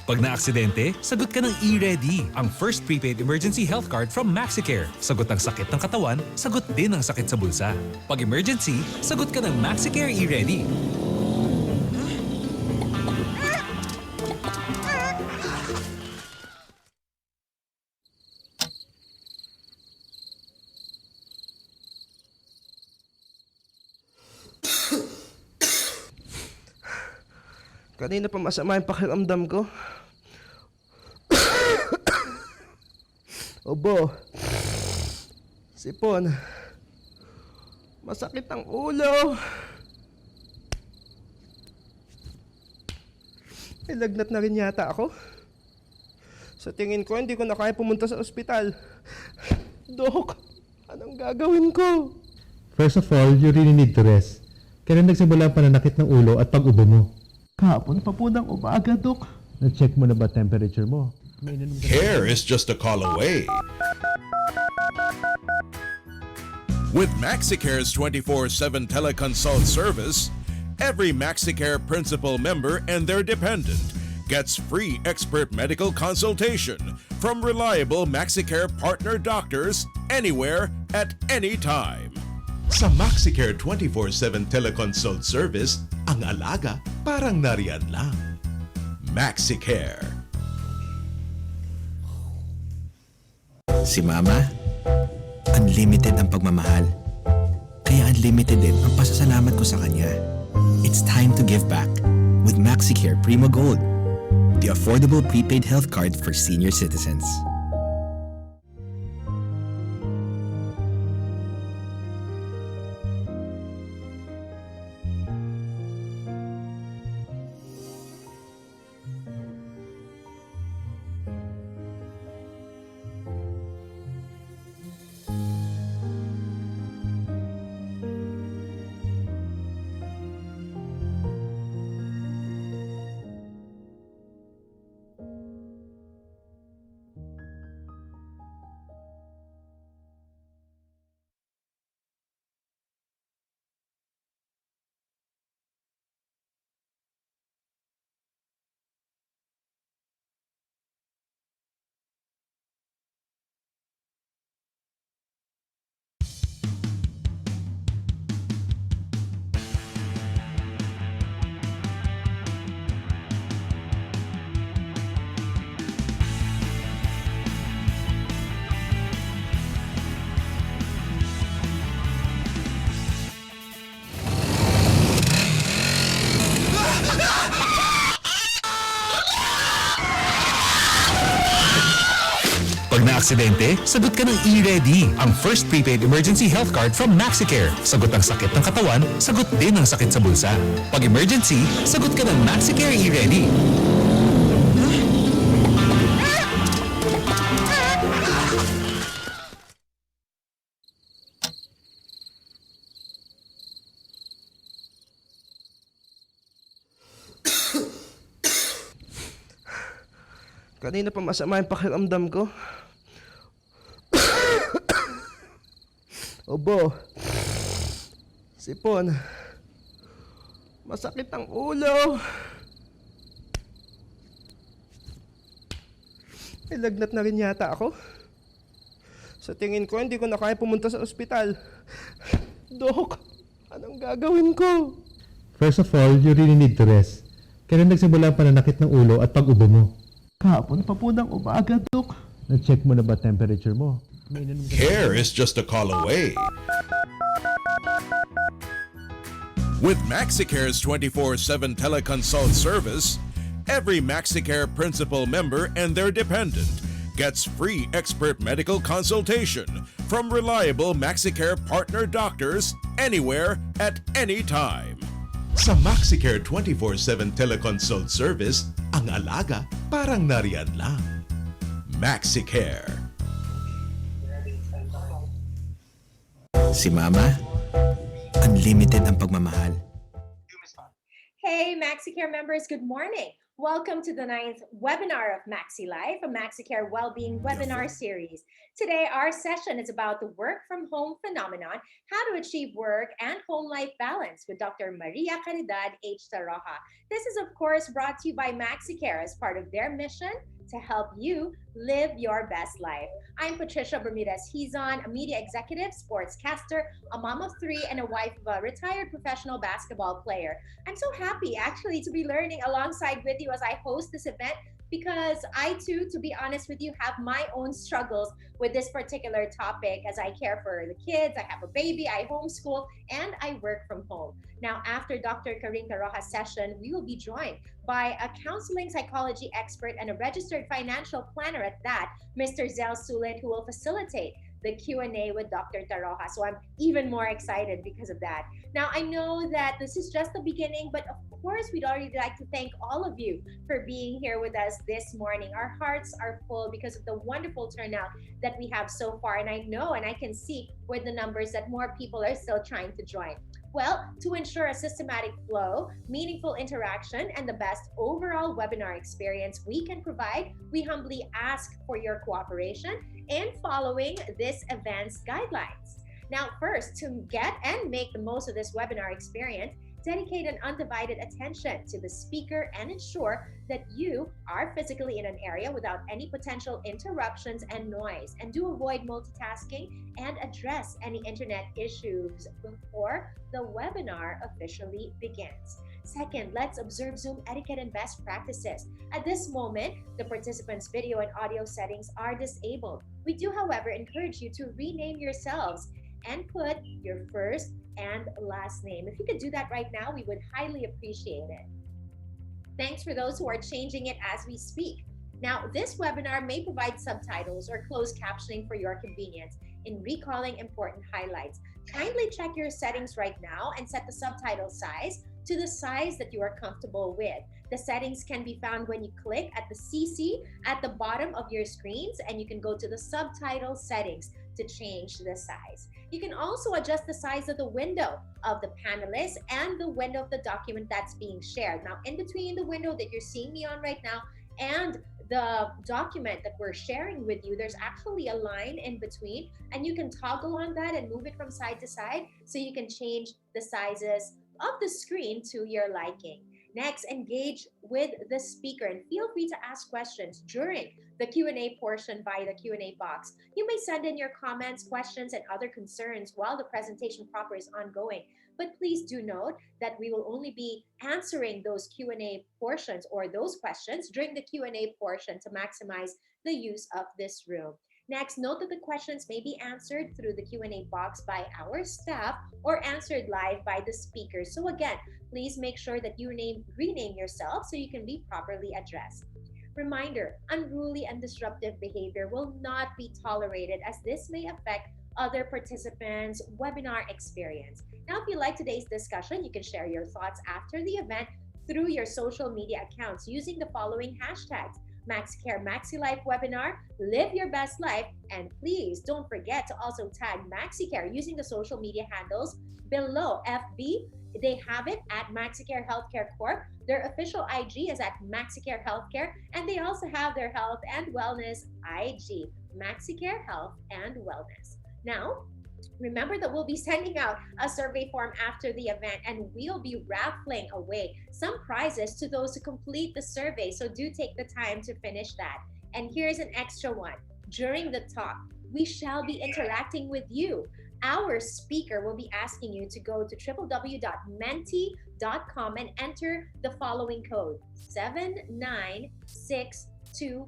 Pag na-aksidente, sagot ka ng e-Ready, ang first prepaid emergency health card from MaxiCare. Sagot ang sakit ng katawan, sagot din ang sakit sa bulsa. Pag emergency, sagot ka ng MaxiCare e-Ready. Kanina pa masama yung pakiramdam ko. Obo. Sipon. Masakit ang ulo. May lagnat na rin yata ako. Sa tingin ko, hindi ko na kaya pumunta sa ospital. Dok, anong gagawin ko? First of all, you really need to rest. Kailan nagsimula ang pananakit ng ulo at pag-ubo mo? Kahapon pa po ng umaga, Dok. Nag-check mo na ba temperature mo? Care is just a call away. With MaxiCare's 24/7 teleconsult service, every MaxiCare principal member and their dependent gets free expert medical consultation from reliable MaxiCare partner doctors anywhere at any time. Sa MaxiCare 24/7 teleconsult service, ang alaga parang nariyan lang. MaxiCare. Si Mama, unlimited ang pagmamahal. Kaya unlimited din ang pasasalamat ko sa kanya. It's time to give back with MaxiCare Primo Gold, the affordable prepaid health card for senior citizens. Pag na-aksidente, sagot ka ng e-Ready, ang first prepaid emergency health card from MaxiCare. Sagot ang sakit ng katawan, sagot din ang sakit sa bulsa. Pag emergency, sagot ka ng MaxiCare e-Ready. Kanina pa masama yung pakiramdam ko. Obo. Sipon. Masakit ang ulo. May lagnat na rin yata ako. Sa tingin ko, hindi ko na kaya pumunta sa ospital. Dok, anong gagawin ko? First of all, you really need to rest. Kailan nagsimula ang pananakit ng ulo at pag-ubo mo? Kahapon pa po ng umaga, Dok. Nag-check mo na ba temperature mo? Care is just a call away. With MaxiCare's 24/7 teleconsult service, every MaxiCare principal member and their dependent gets free expert medical consultation from reliable MaxiCare partner doctors anywhere at any time. Sa MaxiCare 24/7 teleconsult service, ang alaga parang nariyan lang. MaxiCare. Si Mama, unlimited ang pagmamahal. Hey, MaxiCare members, good morning. Welcome to the 9th webinar of MaxiLife, a MaxiCare Wellbeing webinar series. Today, our session is about the work from home phenomenon, how to achieve work and home life balance with Dr. Maria Caridad H. Tarroja. This is, of course, brought to you by MaxiCare as part of their mission to help you live your best life. I'm Patricia Bermudez Hizon, a media executive, sportscaster, a mom of three, and a wife of a retired professional basketball player. I'm so happy actually to be learning alongside with you as I host this event because I too, to be honest with you, have my own struggles with this particular topic as I care for the kids, I have a baby, I homeschool, and I work from home. Now, after Dr. Karin Tarroja's session, we will be joined by a counseling psychology expert and a registered financial planner at that, Mr. Zell Sulit, who will facilitate the Q&A with Dr. Tarroja. So I'm even more excited because of that. Now, I know that this is just the beginning, but of course, we'd already like to thank all of you for being here with us this morning. Our hearts are full because of the wonderful turnout that we have so far. And I know and I can see with the numbers that more people are still trying to join. Well, to ensure a systematic flow, meaningful interaction, and the best overall webinar experience we can provide, we humbly ask for your cooperation in following this event's guidelines. Now, first, to get and make the most of this webinar experience, dedicate an undivided attention to the speaker and ensure that you are physically in an area without any potential interruptions and noise. And do avoid multitasking and address any internet issues before the webinar officially begins. Second, let's observe Zoom etiquette and best practices. At this moment, the participants' video and audio settings are disabled. We do, however, encourage you to rename yourselves and put your first and last name. If you could do that right now, we would highly appreciate it. Thanks for those who are changing it as we speak. Now, this webinar may provide subtitles or closed captioning for your convenience in recalling important highlights. Kindly check your settings right now and set the subtitle size to the size that you are comfortable with. The settings can be found when you click at the CC at the bottom of your screens, and you can go to the subtitle settings to change the size. You can also adjust the size of the window of the panelists and the window of the document that's being shared. Now, in between the window that you're seeing me on right now and the document that we're sharing with you, there's actually a line in between, and you can toggle on that and move it from side to side so you can change the sizes of the screen to your liking. Next, engage with the speaker and feel free to ask questions during the Q&A portion via the Q&A box. You may send in your comments, questions, and other concerns while the presentation proper is ongoing. But please do note that we will only be answering those Q&A portions or those questions during the Q&A portion to maximize the use of this room. Next, note that the questions may be answered through the Q&A box by our staff or answered live by the speaker. So again, please make sure that you rename yourself so you can be properly addressed. Reminder, unruly and disruptive behavior will not be tolerated as this may affect other participants' webinar experience. Now, if you like today's discussion, you can share your thoughts after the event through your social media accounts using the following hashtags: MaxiCare MaxiLife Webinar, Live Your Best Life, and please don't forget to also tag MaxiCare using the social media handles below. FB, they have it at MaxiCare Healthcare Corp. Their official IG is at MaxiCare Healthcare, and they also have their health and wellness IG, MaxiCare Health and Wellness. Now, remember that we'll be sending out a survey form after the event, and we'll be raffling away some prizes to those who complete the survey. So do take the time to finish that. And here's an extra one. During the talk, we shall be interacting with you. Our speaker will be asking you to go to www.menti.com and enter the following code: 79620.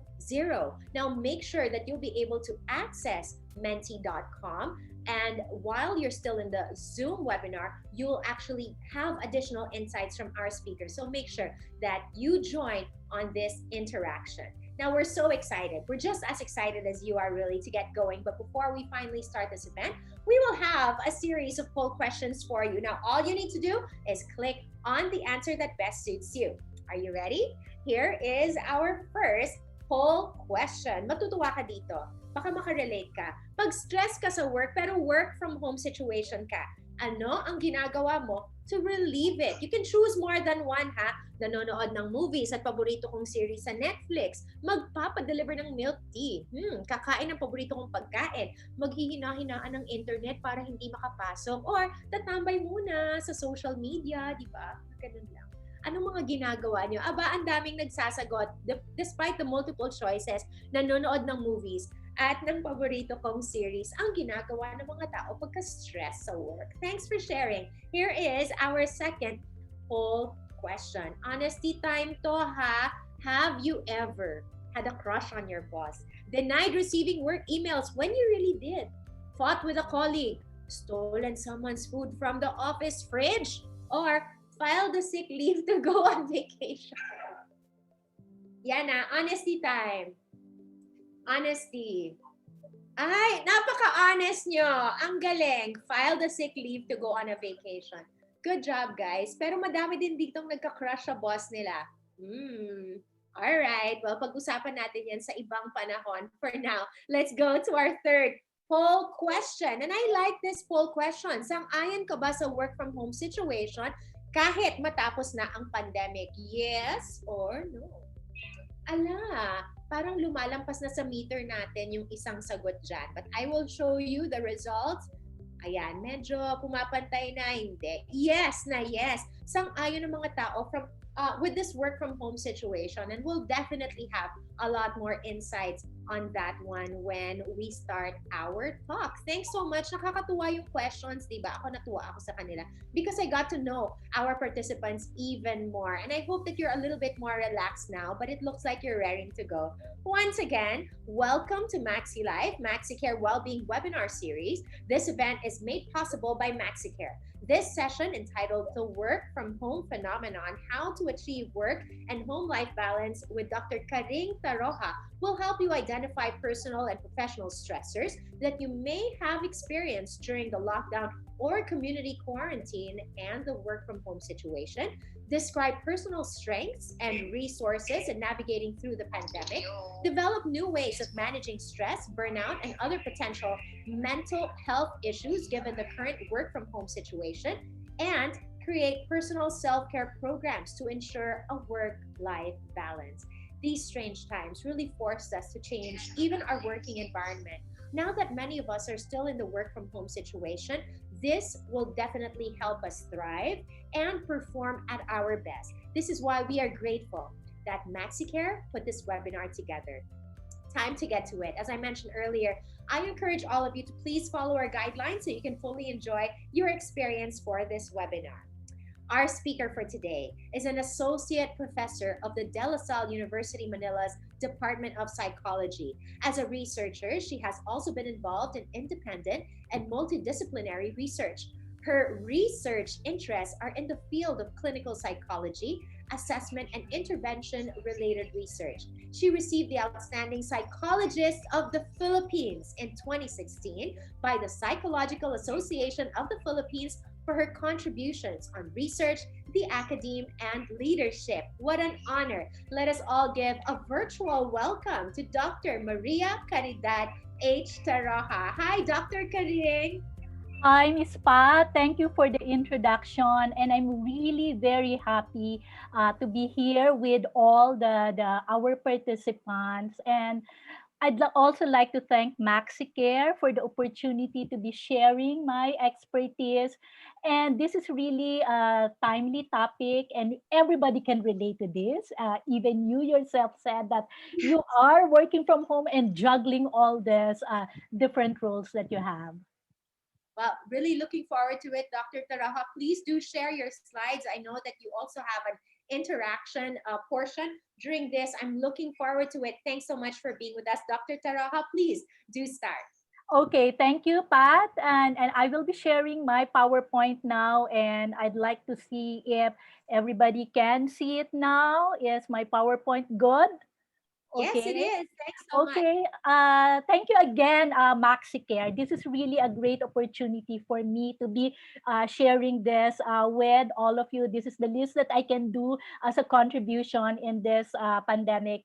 Now, make sure that you'll be able to access menti.com, and while you're still in the Zoom webinar, you will actually have additional insights from our speaker. So make sure that you join on this interaction. Now, we're so excited. We're just as excited as you are really to get going. But before we finally start this event, we will have a series of poll questions for you. Now, all you need to do is click on the answer that best suits you. Are you ready? Here is our first poll question. Matutuwa ka dito. Baka makarelate ka. Pag stress ka sa work pero work from home situation ka, Ano ang ginagawa mo to relieve it? You can choose more than one, ha? Nanonood ng movies at paborito kong series sa Netflix, magpapadeliver ng milk tea, kakain ng paborito kong pagkain, maghihina-hinaan ng internet para hindi makapasok, or tatambay muna sa social media, di ba? Ganun lang. Anong mga ginagawa niyo? Aba, ang daming nagsasagot despite the multiple choices, nanonood ng movies at ng paborito kong series ang ginagawa ng mga tao pagka-stress sa work. Thanks for sharing. Here is our second poll question. Honesty time to, ha? Have you ever had a crush on your boss? Denied receiving work emails when you really did? Fought with a colleague? Stolen someone's food from the office fridge? Or filed a sick leave to go on vacation? Yan na, honesty time. Honesty. Ay, napaka-honest nyo. Ang galing. Filed a sick leave to go on a vacation. Good job, guys. Pero madami din ditong nagka-crush sa boss nila. Alright. Well, pag-usapan natin yan sa ibang panahon. For now, let's go to our third poll question. And I like this poll question. Sang-ayon ka ba sa work from home situation kahit matapos na ang pandemic? Yes or no? Ala, parang lumalampas na sa meter natin yung isang sagot dyan. But I will show you the results. Ayan, medyo pumapantay na, hindi. Yes na yes. Sang-ayon ng mga tao with this work from home situation, and we'll definitely have a lot more insights on that one when we start our talk. Thanks so much. Nakakatuwa yung questions, di ba? Natuwa ako sa kanila because I got to know our participants even more. And I hope that you're a little bit more relaxed now, but it looks like you're raring to go. Once again, welcome to Maxi Live, MaxiCare Wellbeing Webinar Series. This event is made possible by MaxiCare. This session, entitled The Work from Home Phenomenon, How to Achieve Work and Home Life Balance with Dr. Tarroja, will help you identify personal and professional stressors that you may have experienced during the lockdown or community quarantine and the work from home situation, describe personal strengths and resources in navigating through the pandemic, develop new ways of managing stress, burnout, and other potential mental health issues given the current work from home situation, and create personal self-care programs to ensure a work-life balance. These strange times really forced us to change even our working environment. Now that many of us are still in the work from home situation, this will definitely help us thrive and perform at our best. This is why we are grateful that MaxiCare put this webinar together. Time to get to it. As I mentioned earlier, I encourage all of you to please follow our guidelines so you can fully enjoy your experience for this webinar. Our speaker for today is an associate professor of the De La Salle University Manila's Department of Psychology. As a researcher, she has also been involved in independent and multidisciplinary research. Her research interests are in the field of clinical psychology, assessment, and intervention-related research. She received the Outstanding Psychologist of the Philippines in 2016 by the Psychological Association of the Philippines for her contributions on research, the academe, and leadership. What an honor. Let us all give a virtual welcome to Dr. Maria Caridad H. Tarroja. Hi, Dr. Karing. Hi, Ms. Pa. Thank you for the introduction, and I'm really very happy to be here with all our participants. And I'd also like to thank MaxiCare for the opportunity to be sharing my expertise. And this is really a timely topic, and everybody can relate to this. Even you yourself said that you are working from home and juggling all these different roles that you have. Well, really looking forward to it, Dr. Tarroja. Please do share your slides. I know that you also have an interaction portion during this. I'm looking forward to it. Thanks so much for being with us, Dr. Tarroja. Please do start. Okay, thank you, Pat. And I will be sharing my PowerPoint now, and I'd like to see if everybody can see it now. Is my PowerPoint good? Yes, it Okay. is. Thanks so much. Okay. Thank you again, MaxiCare. This is really a great opportunity for me to be sharing this with all of you. This is the least that I can do as a contribution in this pandemic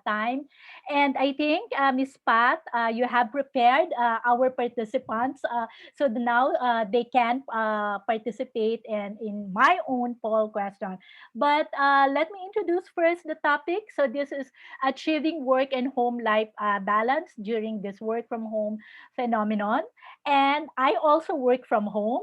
time. And I think, Ms. Pat, you have prepared our participants so now they can participate in my own poll question. But let me introduce first the topic. So this is achieving work and home life balance during this work from home phenomenon. And I also work from home.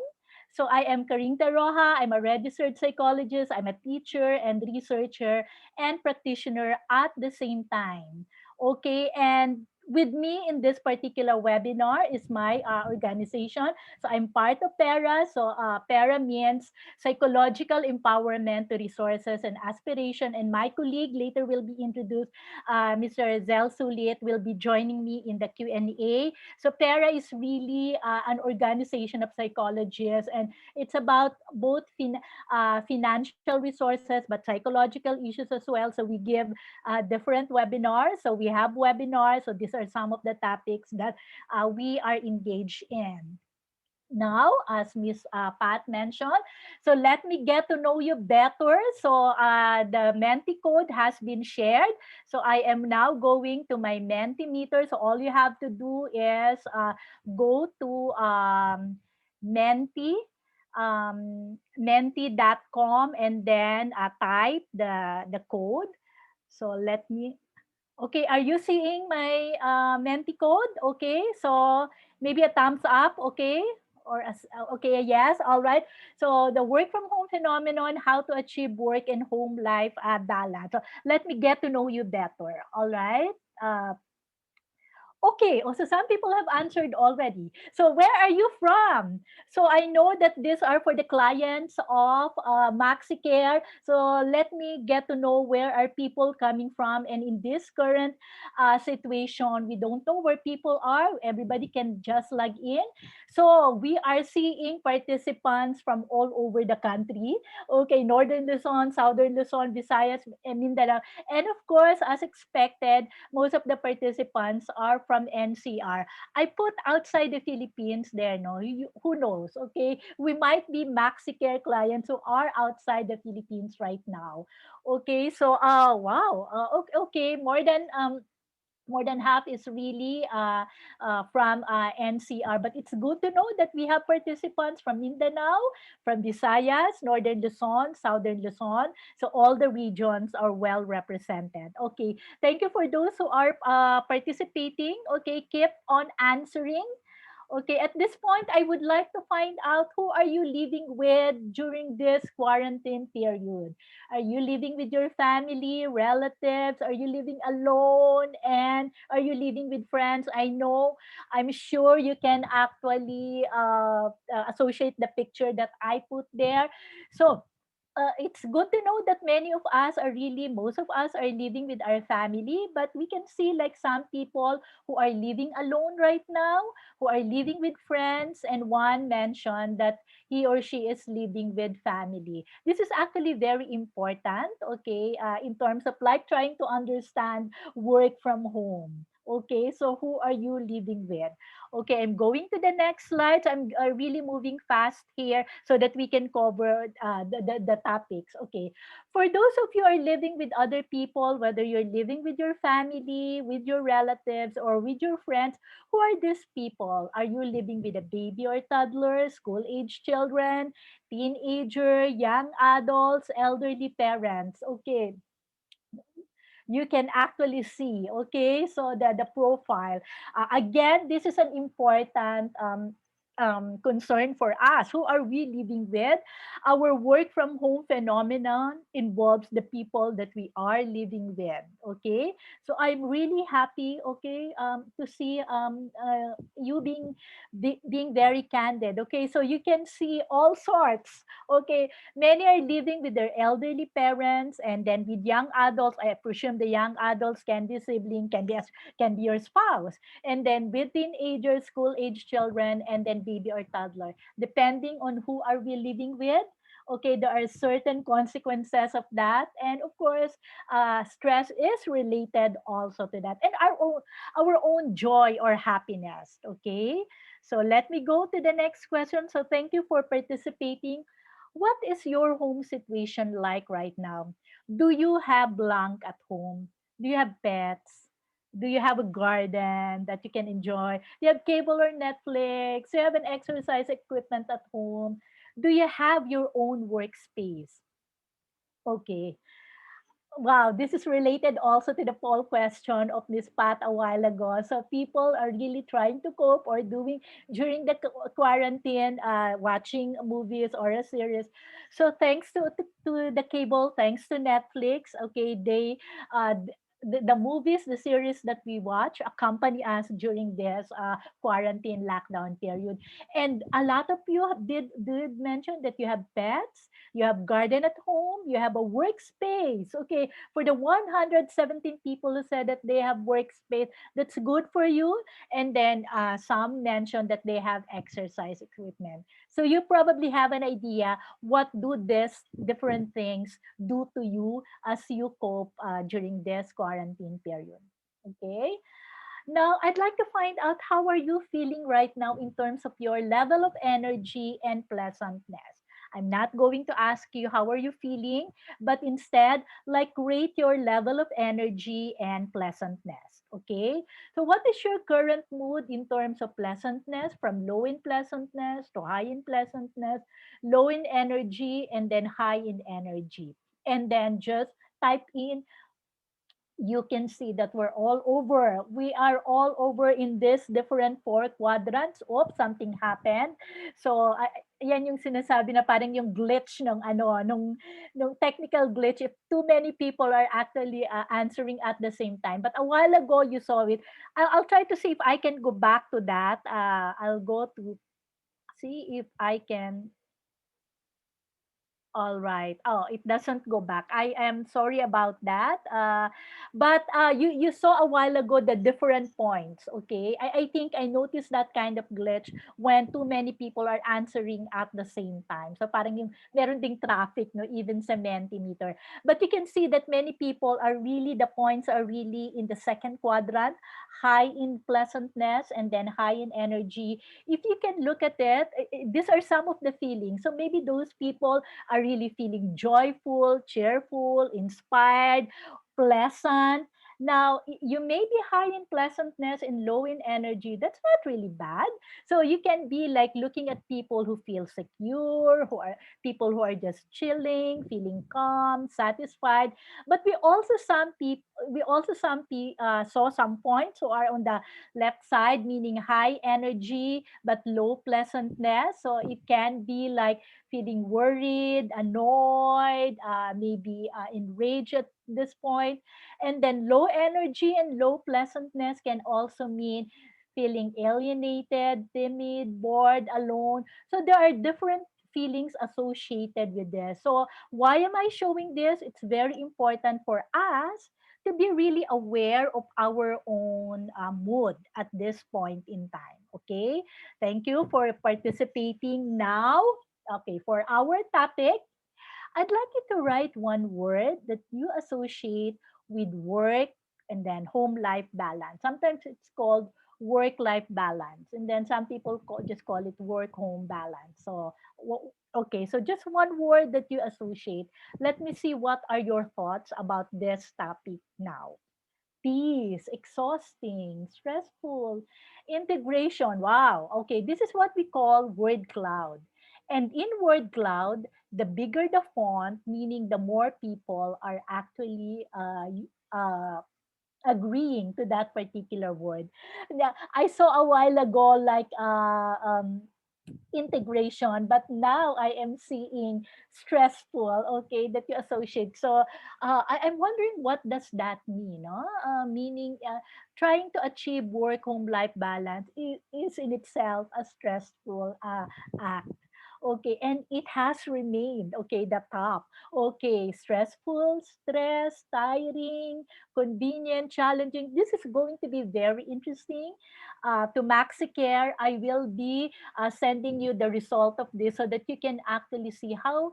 So I am Carinta Roja. I'm a registered psychologist. I'm a teacher and researcher and practitioner at the same time. Okay, and with me in this particular webinar is my organization. So I'm part of PERA. So PERA means psychological empowerment to resources and aspiration. And my colleague later will be introduced, Mr. Zell Sulit will be joining me in the Q&A. So PERA is really an organization of psychologists, and it's about both financial resources but psychological issues as well. So we give different webinars. So we have webinars. So these are some of the topics that we are engaged in. Now, as Miss Pat mentioned, so let me get to know you better. So the Menti code has been shared. So I am now going to my Mentimeter. So all you have to do is go to Menti, menti.com, and then type the code. So let me. Okay, are you seeing my Menti code? Okay, so maybe a thumbs up, okay? Or okay, yes, all right. So the work from home phenomenon, how to achieve work and home life balance. So let me get to know you better, all right? Okay, also some people have answered already. So where are you from? So I know that these are for the clients of MaxiCare. So let me get to know where are people coming from. And in this current situation, we don't know where people are. Everybody can just log in. So we are seeing participants from all over the country. Okay, Northern Luzon, Southern Luzon, Visayas, and Mindanao. And of course, as expected, most of the participants are from NCR. I put outside the Philippines there, no? Who knows, okay? We might be MaxiCare clients who are outside the Philippines right now. Okay, so, wow. Okay, okay, more than half is really from NCR. But it's good to know that we have participants from Mindanao, from Visayas, Northern Luzon, Southern Luzon. So all the regions are well represented. Okay, thank you for those who are participating. Okay, keep on answering. Okay, at this point, I would like to find out who are you living with during this quarantine period? Are you living with your family, relatives? Are you living alone? And are you living with friends? I know, I'm sure you can actually associate the picture that I put there. So, it's good to know that many of us are really, most of us are living with our family, but we can see like some people who are living alone right now, who are living with friends, and one mentioned that he or she is living with family. This is actually very important, okay, in terms of like trying to understand work from home. Okay, so who are you living with? Okay, I'm going to the next slides. I'm really moving fast here so that we can cover the topics. Okay, for those of you who are living with other people, whether you're living with your family, with your relatives, or with your friends, who are these people? Are you living with a baby or toddler, school age children, teenager, young adults, elderly parents? Okay, you can actually see, okay, so the profile, again, this is an important concern for us. Who are we living with? Our work from home phenomenon involves the people that we are living with, okay? So I'm really happy, okay, to see you being very candid, okay? So you can see all sorts, okay? Many are living with their elderly parents, and then with young adults. I presume the young adults can be sibling, can be your spouse, and then with teenagers, school age children, and then baby or toddler, depending on who are we living with. Okay, there are certain consequences of that, and of course, stress is related also to that, and our own joy or happiness. Okay, so let me go to the next question. So thank you for participating. What is your home situation like right now? Do you have blank at home? Do you have pets? Do you have a garden that you can enjoy? Do you have cable or Netflix? Do you have an exercise equipment at home? Do you have your own workspace? Okay. Wow, this is related also to the poll question of Miss Pat a while ago. So people are really trying to cope or doing during the quarantine, watching movies or a series. So thanks to the cable, thanks to Netflix, okay, the movies, the series that we watch accompany us during this quarantine lockdown period. And a lot of you did mention that you have pets, you have garden at home, you have a workspace. Okay, for the 117 people who said that they have workspace, that's good for you. And then some mentioned that they have exercise equipment. So you probably have an idea what do these different things do to you as you cope during this quarantine period. Okay. Now, I'd like to find out how are you feeling right now in terms of your level of energy and pleasantness. I'm not going to ask you how are you feeling, but instead, like rate your level of energy and pleasantness. Okay? So what is your current mood in terms of pleasantness, from low in pleasantness to high in pleasantness, low in energy, and then high in energy? And then just type in, you can see that we're all over. We are all over in this different four quadrants. Oops, something happened. So, yan yung sinasabi na parang yung glitch ng ano, nung technical glitch if too many people are actually answering at the same time. But a while ago, you saw it. I'll try to see if I can go back to that. I'll go to see if I can. All right. Oh, it doesn't go back. I am sorry about that. But you saw a while ago the different points. Okay, I think I noticed that kind of glitch when too many people are answering at the same time. So parang yung meron ding traffic, no, even sa Mentimeter. But you can see that many people are really, the points are really in the second quadrant, high in pleasantness and then high in energy. If you can look at it, these are some of the feelings. So maybe those people are really feeling joyful, cheerful, inspired, pleasant. Now, you may be high in pleasantness and low in energy. That's not really bad. So you can be like looking at people who feel secure, who are people who are just chilling, feeling calm, satisfied. But we also saw some points who are on the left side, meaning high energy but low pleasantness. So it can be like feeling worried, annoyed, maybe enraged at this point. And then low energy and low pleasantness can also mean feeling alienated, timid, bored, alone. So there are different feelings associated with this. So why am I showing this? It's very important for us to be really aware of our own mood at this point in time. Okay? Thank you for participating now. Okay, for our topic, I'd like you to write one word that you associate with work and then home life balance. Sometimes it's called work life balance, and then some people just call it work home balance. So, okay, so just one word that you associate. Let me see what are your thoughts about this topic now. Peace, exhausting, stressful, integration. Wow. Okay, this is what we call word cloud. And in word cloud, the bigger the font, meaning the more people are actually agreeing to that particular word. Now, I saw a while ago like integration, but now I am seeing stressful, okay, that you associate. So I'm wondering what does that mean, no? Meaning trying to achieve work home life balance is in itself a stressful act. Okay, and it has remained, okay, the top. Okay, stressful, stress, tiring, convenient, challenging. This is going to be very interesting. To MaxiCare, I will be sending you the result of this so that you can actually see how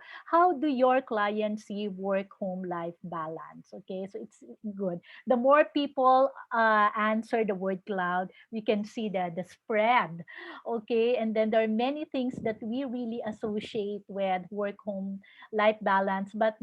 do your clients see work-home life balance. Okay, so it's good. The more people answer the word cloud, we can see the spread. Okay, and then there are many things that we really associate with work-home life balance. But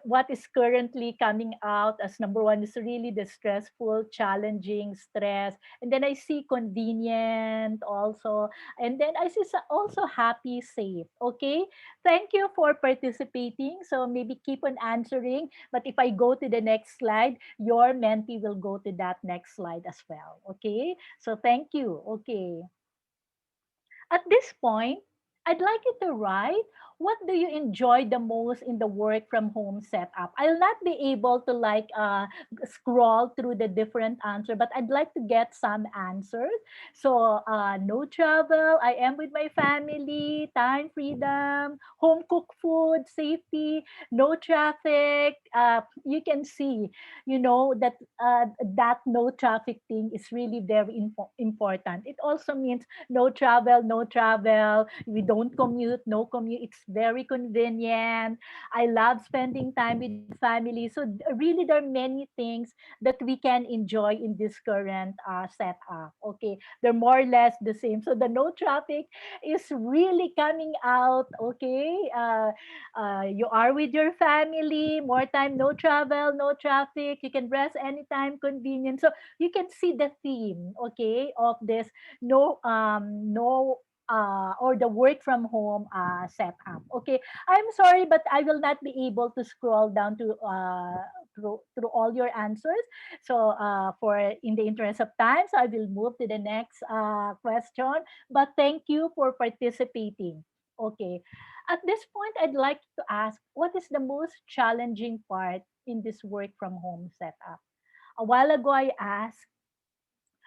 what is currently coming out as number one is really the stressful, challenging, stress. And then I see convenient also. And then I see also happy, safe. Okay. Thank you for participating. So maybe keep on answering. But if I go to the next slide, your mentee will go to that next slide as well. Okay. So thank you. Okay. At this point, I'd like you to write what do you enjoy the most in the work from home setup. I'll not be able to scroll through the different answer, but I'd like to get some answers. So no travel, I am with my family, time freedom, home cooked food, safety, no traffic. You can see, that that no traffic thing is really very important. It also means no travel, no travel. We don't commute, no commute. It's very convenient. I love spending time with family. So really, there are many things that we can enjoy in this current setup. Okay, they're more or less the same. So the no traffic is really coming out. Okay, you are with your family, more time, no travel, no traffic. You can rest anytime, convenient. So you can see the theme, okay, of this no or the work from home setup. Okay, I'm sorry, but I will not be able to scroll down to through all your answers. So for in the interest of time, so I will move to the next question. But thank you for participating. Okay, at this point, I'd like to ask, what is the most challenging part in this work from home setup? A while ago, I asked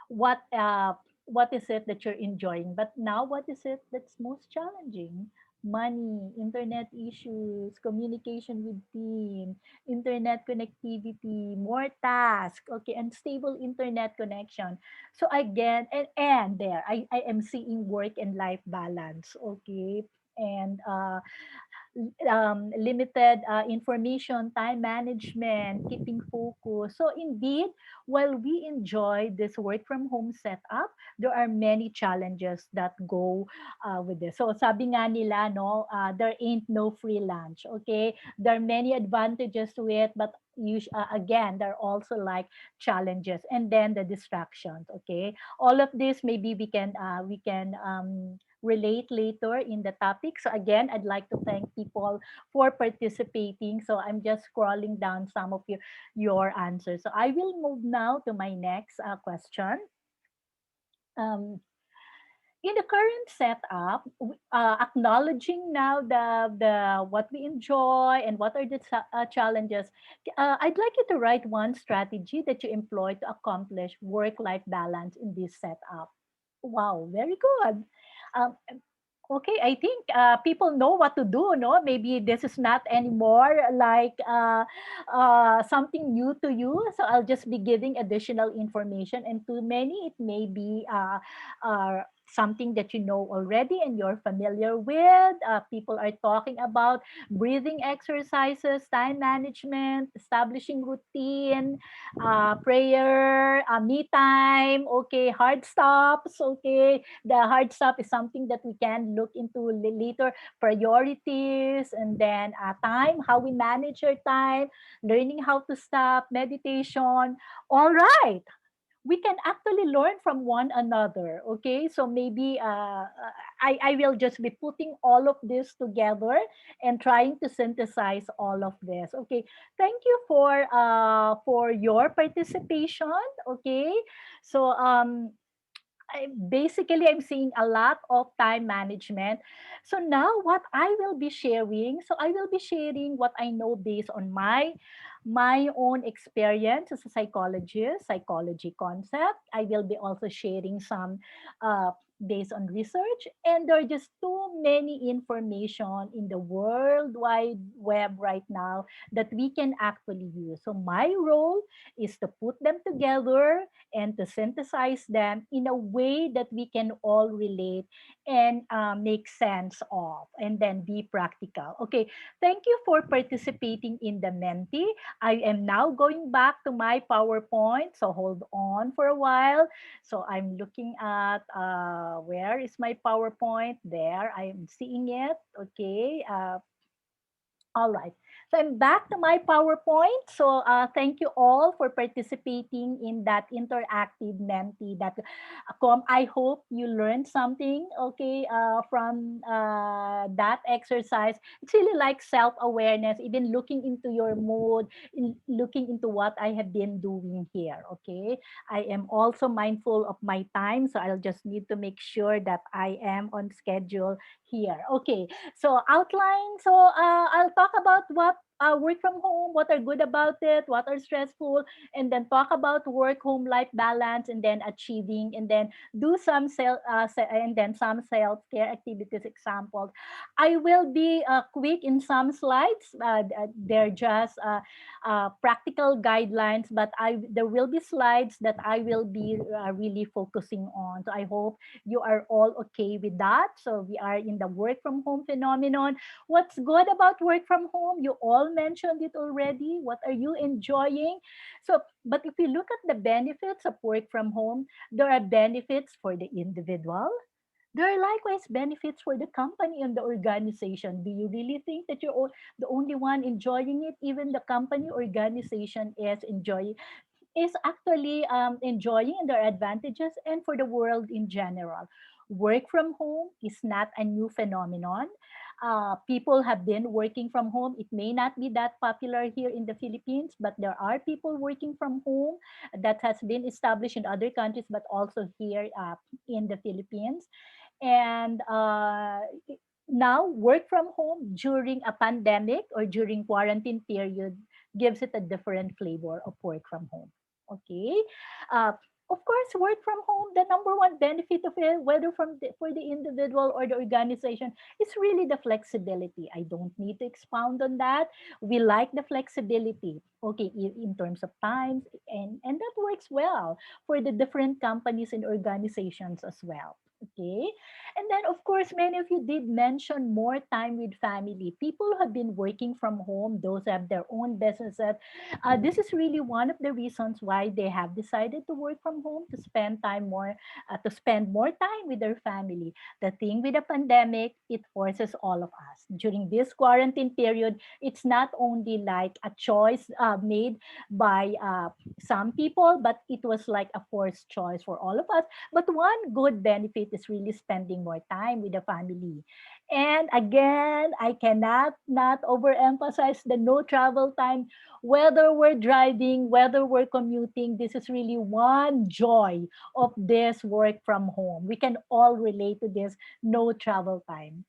what uh what is it that you're enjoying, but now what is it that's most challenging? Money, internet issues, communication with team, internet connectivity, more tasks, okay, unstable internet connection. So again, and there I am seeing work and life balance, okay, and limited information, time management, keeping focus. So indeed, while we enjoy this work from home setup, there are many challenges that go with this. So sabi nga nila, no, there ain't no free lunch. Okay, there are many advantages to it, but again, there are also like challenges, and then the distractions. Okay, all of this maybe we can relate later in the topic. So again, I'd like to thank people for participating. So I'm just scrolling down some of your answers. So I will move now to my next question. Um, in the current setup, acknowledging now the what we enjoy and what are the challenges, I'd like you to write one strategy that you employ to accomplish work-life balance in this setup. Wow, very good. Um, Okay, I think people know what to do, no? Maybe this is not anymore like something new to you. So I'll just be giving additional information. And to many, it may be something that you know already and you're familiar with. People are talking about breathing exercises, time management, establishing routine, prayer, me time, okay, hard stops, okay, the hard stuff is something that we can look into later. Priorities, and then time, how we manage your time, learning how to stop, meditation. All right, we can actually learn from one another. Okay, so maybe I will just be putting all of this together and trying to synthesize all of this. Okay, thank you for your participation. Okay, so I'm seeing a lot of time management. So now what I will be sharing, so I will be sharing what I know based on my own experience as a psychologist, psychology concept. I will be also sharing some based on research, and there are just too many information in the world wide web right now that we can actually use. So my role is to put them together and to synthesize them in a way that we can all relate and make sense of, and then be practical. Okay, thank you for participating in the Menti. I am now going back to my PowerPoint, so hold on for a while. So I'm looking at where is my PowerPoint? There, I'm seeing it. Okay. All right. So I'm back to my PowerPoint. So thank you all for participating in that interactive Menti. I hope you learned something, okay, from that exercise. It's really like self-awareness, even looking into your mood, looking into what I have been doing here, okay? I am also mindful of my time, so I'll just need to make sure that I am on schedule here. Okay, so outline. So I'll talk about what work from home, what are good about it, what are stressful, and then talk about work home life balance, and then achieving, and then do some and then some self care activities examples. I will be quick in some slides. They're just practical guidelines, but I there will be slides that I will be really focusing on. So I hope you are all okay with that. So we are in the work from home phenomenon. What's good about work from home? You all mentioned it already. What are you enjoying? So, but if you look at the benefits of work from home, there are benefits for the individual. There are likewise benefits for the company and the organization. Do you really think that the only one enjoying it? Even the company organization is enjoying, is actually enjoying their advantages, and for the world in general. Work from home is not a new phenomenon. People have been working from home. It may not be that popular here in the Philippines, but there are people working from home that has been established in other countries, but also here in the Philippines. And now, work from home during a pandemic or during quarantine period gives it a different flavor of work from home. Okay. Uh, of course, work from home, the number one benefit of it, whether for the individual or the organization, is really the flexibility. I don't need to expound on that. We like the flexibility, okay, in terms of times, and that works well for the different companies and organizations as well. Okay. And then, of course, many of you did mention more time with family. People who have been working from home, those who have their own businesses. This is really one of the reasons why they have decided to work from home, to spend more time with their family. The thing with the pandemic, it forces all of us during this quarantine period. It's not only like a choice made by some people, but it was like a forced choice for all of us. But one good benefit is really spending more time with the family. And again, I cannot not overemphasize the no travel time. Whether we're driving, whether we're commuting, this is really one joy of this work from home. We can all relate to this no travel time.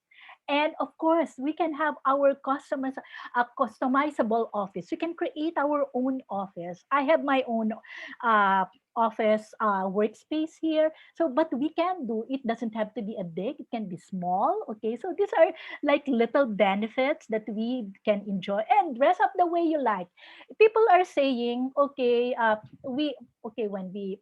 And of course, we can have our customizable office. We can create our own office. I have my own uh, office workspace here. So, but we can do it. Doesn't have to be a big. It can be small. Okay. So these are like little benefits that we can enjoy and dress up the way you like. People are saying, okay, when we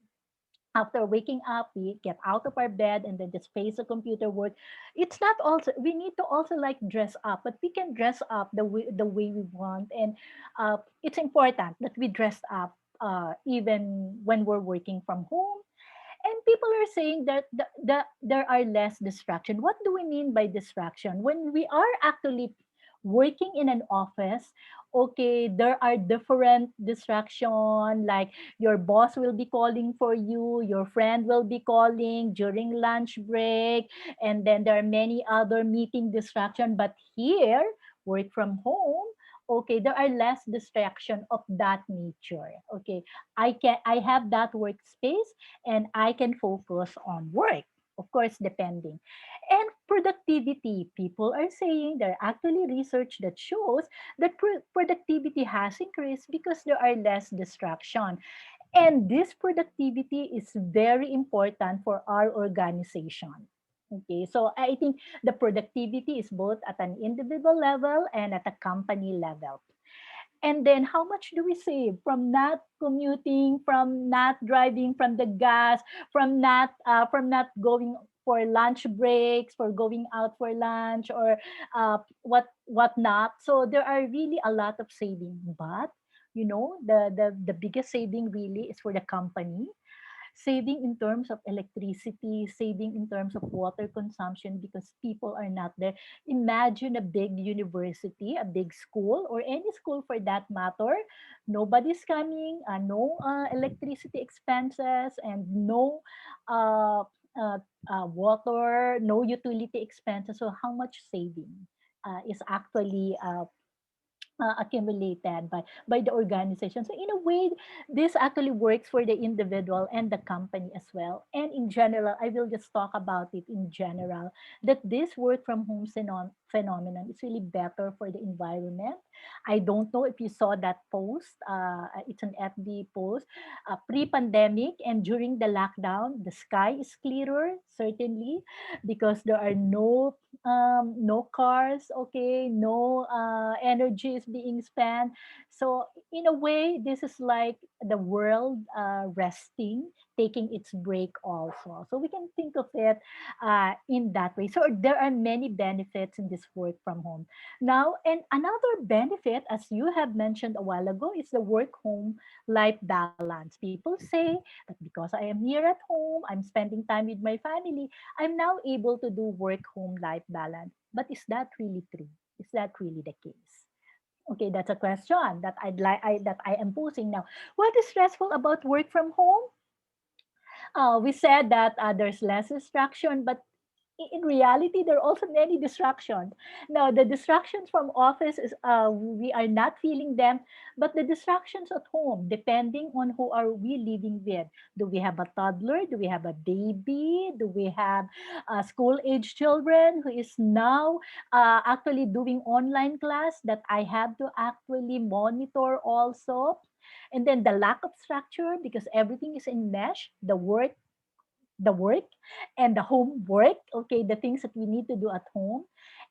after waking up, we get out of our bed and then just face the computer work. It's not also, we need to also like dress up, but we can dress up the way we want. And it's important that we dress up even when we're working from home. And people are saying that there are less distraction. What do we mean by distraction? When we are actually working in an office, okay, there are different distraction, like your boss will be calling for you, your friend will be calling during lunch break, and then there are many other meeting distraction. But here, work from home, okay, there are less distraction of that nature. Okay, I have that workspace and I can focus on work. Of course, depending. And productivity, people are saying there are actually research that shows that productivity has increased because there are less distraction. And this productivity is very important for our organization. Okay, so I think the productivity is both at an individual level and at a company level. And then how much do we save from not commuting, from not driving, from the gas, from not going for lunch breaks, for going out for lunch, or what not. So there are really a lot of saving. But the biggest saving really is for the company, saving in terms of electricity, saving in terms of water consumption because people are not there. Imagine a big university, a big school, or any school for that matter. Nobody's coming, no electricity expenses, and no uh, uh, water, no utility expenses. So, how much saving is actually accumulated by the organization. So in a way, this actually works for the individual and the company as well. And in general, I will just talk about it in general, that this work from home phenomenon is really better for the environment. I don't know if you saw that post. It's an FB post. Pre-pandemic and during the lockdown, the sky is clearer, certainly, because there are no cars, okay, no energy is being spent. So in a way, this is like the world resting, taking its break also. So we can think of it in that way. So there are many benefits in this work from home. Now, and another benefit, as you have mentioned a while ago, is the work home life balance. People say that because I am here at home, I'm spending time with my family, I'm now able to do work home life balance. But is that really true? Is that really the case? Okay, that's a question that that I am posing now. What is stressful about work from home? We said that there's less distraction, but in reality, there are also many distractions. Now, the distractions from office is we are not feeling them, but the distractions at home, depending on who are we living with. Do we have a toddler? Do we have a baby? Do we have school age children who is now actually doing online class that I have to actually monitor also? And then the lack of structure because everything is in mesh, the work and the homework, okay, the things that we need to do at home,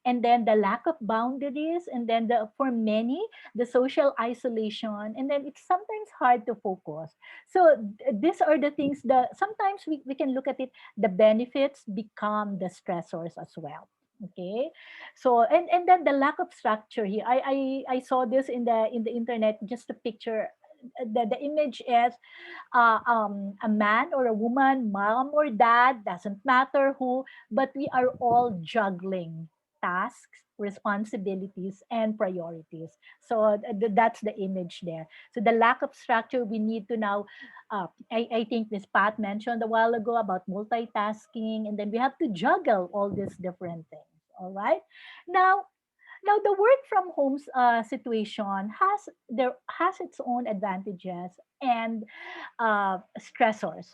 and then the lack of boundaries, and then for many, the social isolation, and then it's sometimes hard to focus. So these are the things that sometimes we can look at it, the benefits become the stressors as well. Okay, so and then the lack of structure here, I saw this in the internet, just a picture. The image is a man or a woman, mom or dad, doesn't matter who, but we are all juggling tasks, responsibilities, and priorities. So that's the image there. So the lack of structure, we need to now, I think Ms. Pat mentioned a while ago about multitasking, and then we have to juggle all these different things. All right. Now, now, the work from home situation has its own advantages and stressors.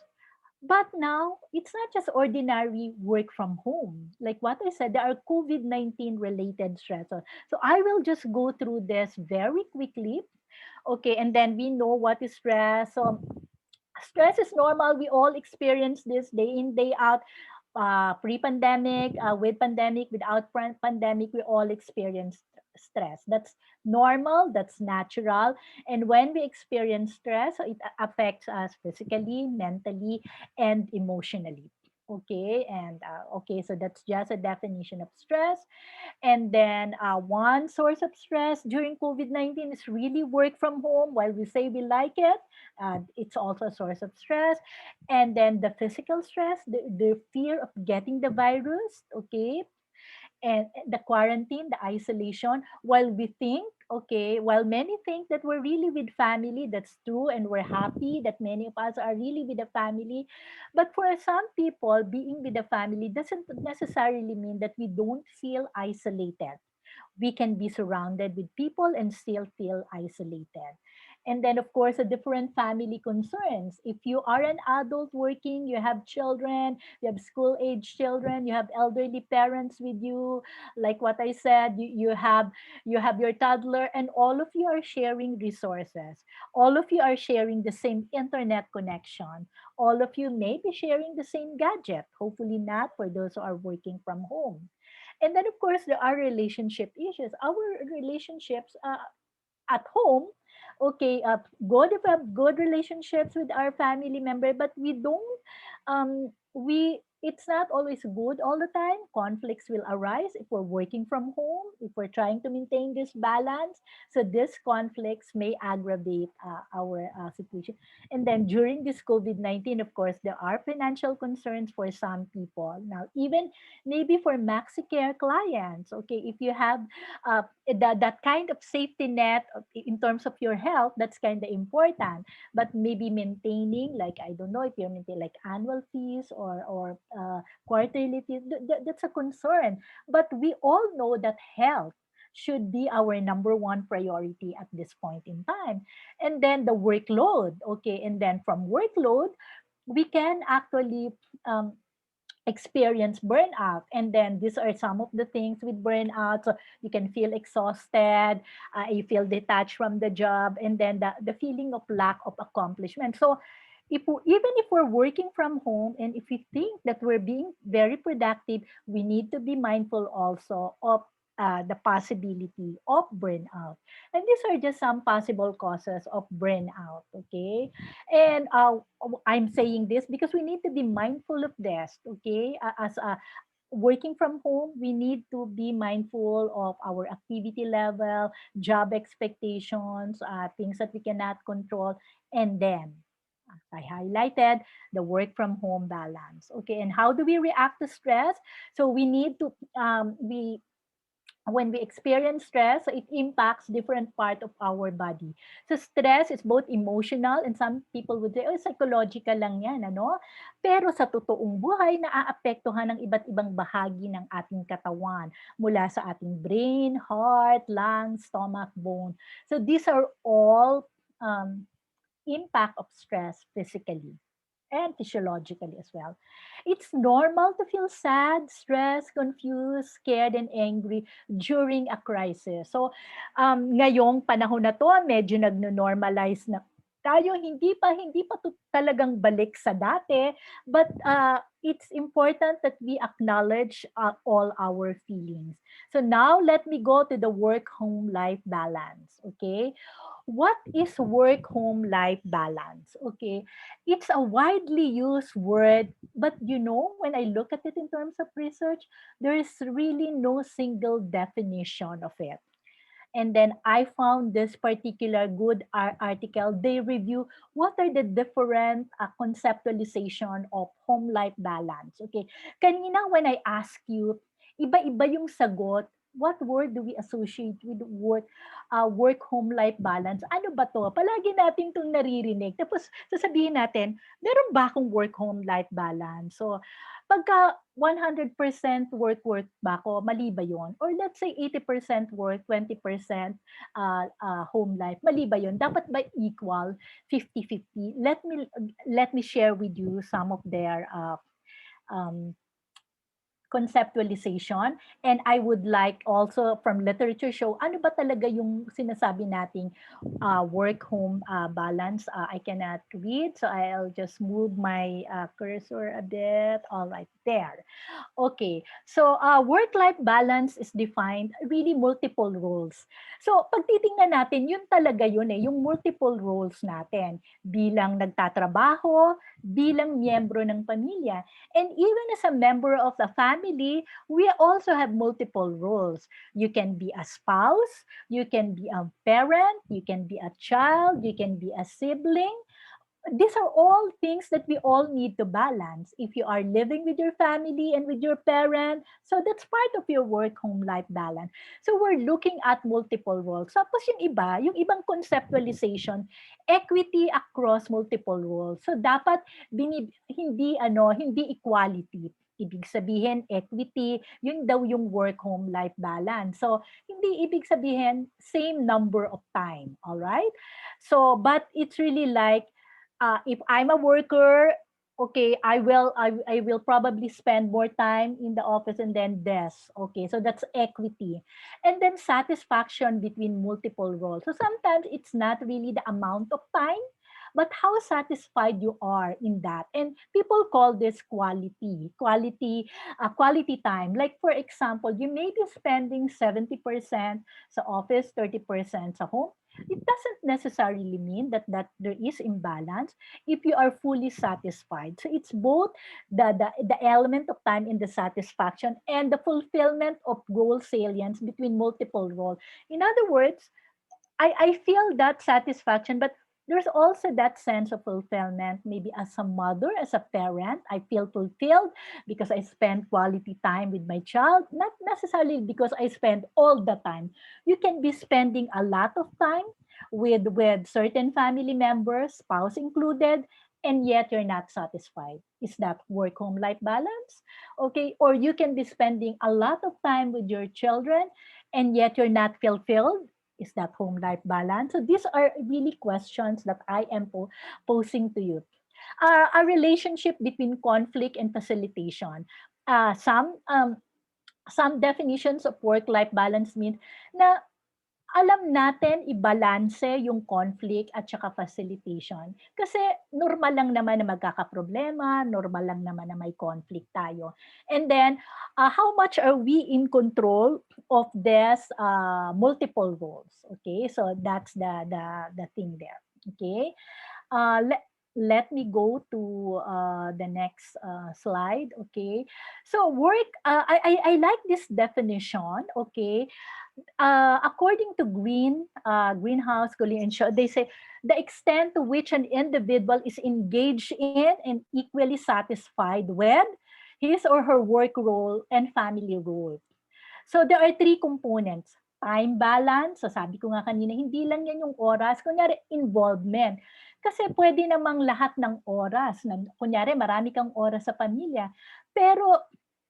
But now it's not just ordinary work from home. Like what I said, there are COVID-19 related stressors. So I will just go through this very quickly. Okay, and then we know what is stress. So stress is normal. We all experience this day in, day out, pre-pandemic, with pandemic, without pandemic, we all experience stress. That's normal, that's natural. And when we experience stress, it affects us physically, mentally, and emotionally. Okay, and okay, so that's just a definition of stress. And then one source of stress during COVID-19 is really work from home. While we say we like it, it's also a source of stress. And then the physical stress, the fear of getting the virus, okay, and the quarantine, the isolation, while we think, okay, while many think that we're really with family, that's true, and we're happy that many of us are really with the family. But for some people, being with the family doesn't necessarily mean that we don't feel isolated. We can be surrounded with people and still feel isolated. And then, of course, the different family concerns. If you are an adult working, you have children, you have school age children, you have elderly parents with you, like what I said, you have your toddler, and all of you are sharing resources. All of you are sharing the same internet connection. All of you may be sharing the same gadget. Hopefully not for those who are working from home. And then, of course, there are relationship issues. Our relationships at home, okay, good if we have good relationships with our family member, but we don't, we it's not always good all the time. Conflicts will arise if we're working from home, if we're trying to maintain this balance. So these conflicts may aggravate our situation. And then during this COVID-19, of course, there are financial concerns for some people. Now, even maybe for MaxiCare clients, okay, if you have that kind of safety net in terms of your health, that's kind of important. But maybe maintaining, like, I don't know if you're maintaining like annual fees or quarterly fees, that's a concern. But we all know that health should be our number one priority at this point in time. And then the workload, okay, and then from workload, we can actually um, experience burnout. And then these are some of the things with burnout. So you can feel exhausted, you feel detached from the job, and then the feeling of lack of accomplishment. So even if we're working from home and if we think that we're being very productive, we need to be mindful also of the possibility of burnout. And these are just some possible causes of burnout, okay? And I'm saying this because we need to be mindful of this, okay? As working from home, we need to be mindful of our activity level, job expectations, things that we cannot control, and then I highlighted the work from home balance. Okay, and how do we react to stress? So we need to we when we experience stress, so it impacts different part of our body. So stress is both emotional, and some people would say, oh, psychological lang yan, ano? Pero sa totoong buhay, naaapektuhan ng iba't ibang bahagi ng ating katawan, mula sa ating brain, heart, lungs, stomach, bone. So these are all impact of stress physically and physiologically as well. It's normal to feel sad, stressed, confused, scared, and angry during a crisis. So, ngayong panahon na to, medyo nagno-normalize na tayo, hindi pa to talagang balik sa dati, but it's important that we acknowledge all our feelings. So now let me go to the work-home life balance, okay? What is work-home life balance? Okay, it's a widely used word, but when I look at it in terms of research, there is really no single definition of it. And then I found this particular good article. They review what are the different conceptualization of home life balance. Okay, kanina when I ask you, iba-iba yung sagot. What word do we associate with work-home life balance? Ano ba to? Palagi natin itong naririnig. Tapos sasabihin natin, meron ba akong work-home life balance? So, pagka 100% work ba ako, mali ba yun? Or let's say 80% work, 20% home life, mali ba yun? Dapat ba equal, 50-50? Let me share with you some of their um, conceptualization, and I would like also from literature show ano ba talaga yung sinasabi nating work-home balance. I cannot read, so I'll just move my cursor a bit. All right, there. Okay, so work-life balance is defined really multiple roles. So pag titingnan natin, yun talaga yun yung multiple roles natin bilang nagtatrabaho, bilang miyembro ng pamilya. And even as a member of the family, we also have multiple roles. You can be a spouse, you can be a parent, you can be a child, you can be a sibling. These are all things that we all need to balance. If you are living with your family and with your parent, so that's part of your work-home life balance. So we're looking at multiple roles. Tapos yung ibang conceptualization, equity across multiple roles. So dapat hindi equality. Ibig sabihin, equity, yun daw yung work-home-life balance. So, hindi ibig sabihin, same number of time, all right? So, but it's really like, if I'm a worker, okay, I will probably spend more time in the office and then desk. Okay, so that's equity. And then satisfaction between multiple roles. So sometimes it's not really the amount of time, but how satisfied you are in that. And people call this quality time. Like for example, you may be spending 70% sa office, 30% sa home. It doesn't necessarily mean that there is imbalance if you are fully satisfied. So it's both the element of time in the satisfaction and the fulfillment of goal salience between multiple roles. In other words, I feel that satisfaction, but there's also that sense of fulfillment. Maybe as a mother, as a parent, I feel fulfilled because I spend quality time with my child, not necessarily because I spend all the time. You can be spending a lot of time with certain family members, spouse included, and yet you're not satisfied. Is that work home life balance? Okay, or you can be spending a lot of time with your children and yet you're not fulfilled. Is that home life balance? So these are really questions that I am posing to you. A relationship between conflict and facilitation. Some definitions of work-life balance mean na alam natin ibalanse yung conflict at saka facilitation. Kasi normal lang naman na magkakaproblema, normal lang naman na may conflict tayo. And then, how much are we in control of this multiple roles? Okay, so that's the thing there. Okay, let me go to the next slide. Okay, so work. I like this definition. Okay, according to Greenhouse, Gully and Shaw, they say the extent to which an individual is engaged in and equally satisfied with his or her work role and family role. So there are three components. Time balance, so sabi ko nga kanina, hindi lang yan yung oras, kunyari involvement. Kasi pwede namang lahat ng oras, kunyari marami kang oras sa pamilya, pero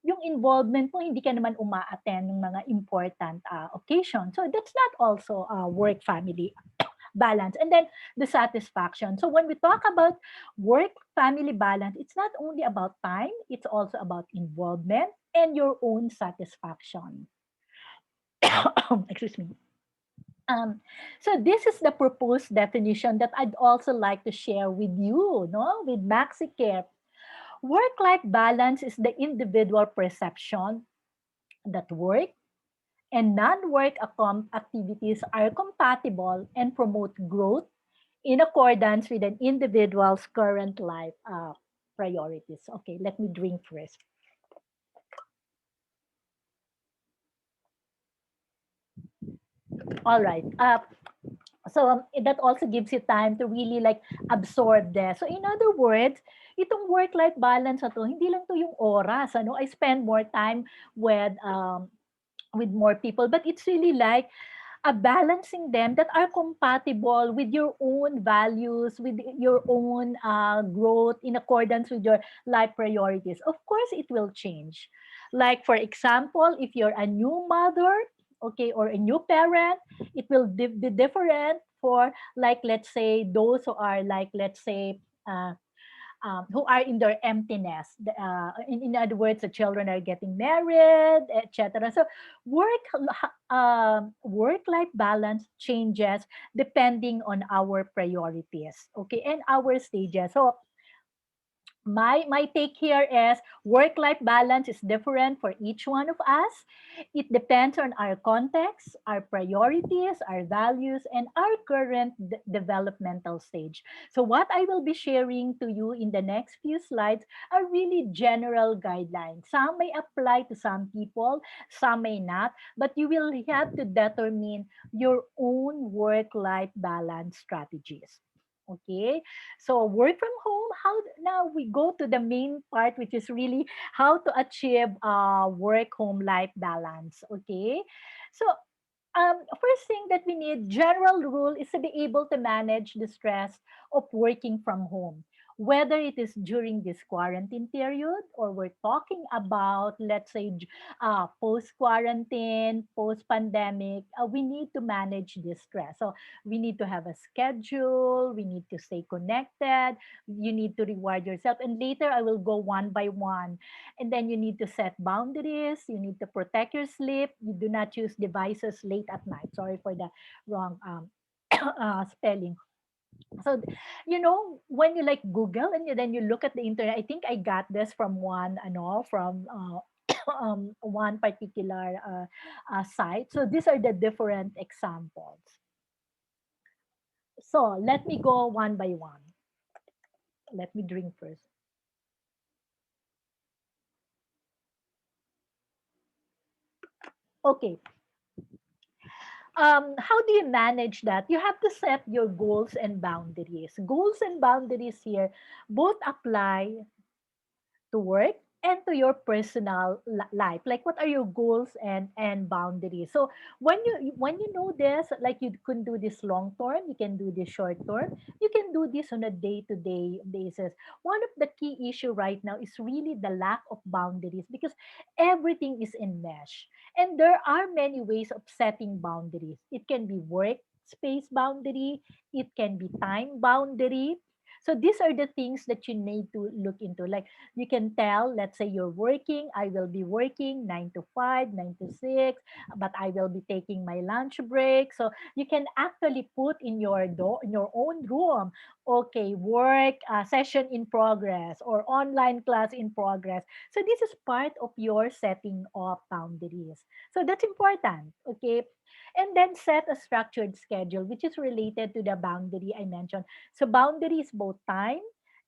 yung involvement mo, hindi ka naman uma-attend ng mga important occasion. So that's not also work-family balance. And then the satisfaction. So when we talk about work-family balance, it's not only about time, it's also about involvement and your own satisfaction. Excuse me. So this is the proposed definition that I'd also like to share with you, no, with MaxiCare. Work-life balance is the individual perception that work and non-work activities are compatible and promote growth in accordance with an individual's current life priorities. Okay, let me drink first. All right. So that also gives you time to really like absorb this. So in other words, itong work-life balance na to, hindi lang to yung oras. Ano? I spend more time with more people, but it's really like balancing them that are compatible with your own values, with your own growth in accordance with your life priorities. Of course, it will change. Like, for example, if you're a new mother, okay, or a new parent, it will be different for, like, let's say, those who are, like, let's say, who are in their emptiness. In other words, the children are getting married, etc. So work-life balance changes depending on our priorities, okay, and our stages. So my take here is work-life balance is different for each one of us. It depends on our context, our priorities, our values, and our current developmental stage. So what I will be sharing to you in the next few slides are really general guidelines. Some may apply to some people, some may not, but you will have to determine your own work-life balance strategies. Okay, so work from home. How now we go to the main part, which is really how to achieve work-home life balance. Okay, so first thing that we need, general rule, is to be able to manage the stress of working from home. whether it is during this quarantine period or we're talking about, let's say, post quarantine, post pandemic, we need to manage this stress. So we need to have a schedule, we need to stay connected, you need to reward yourself. And later I will go one by one. And then you need to set boundaries, you need to protect your sleep, you do not use devices late at night. Sorry for the wrong spelling. So when you like Google and then you look at the internet, I think I got this from one from one particular site. So these are the different examples. So let me go one by one. Let me drink first. Okay. How do you manage that? You have to set your goals and boundaries. Goals and boundaries here both apply to work and to your personal life. Like, what are your goals and boundaries? So when you know this, like, you can do this long term, you can do this short term, you can do this on a day to day basis. One of the key issue right now is really the lack of boundaries, because everything is in mesh, and there are many ways of setting boundaries. It can be work space boundary, it can be time boundary. So these are the things that you need to look into. Like, you can tell, let's say you're working, I will be working 9 to 5, 9 to 6, but I will be taking my lunch break. So you can actually put in your in your own room, okay, work session in progress or online class in progress. So this is part of your setting of boundaries. So that's important, okay? And then set a structured schedule, which is related to the boundary I mentioned. So boundary is both time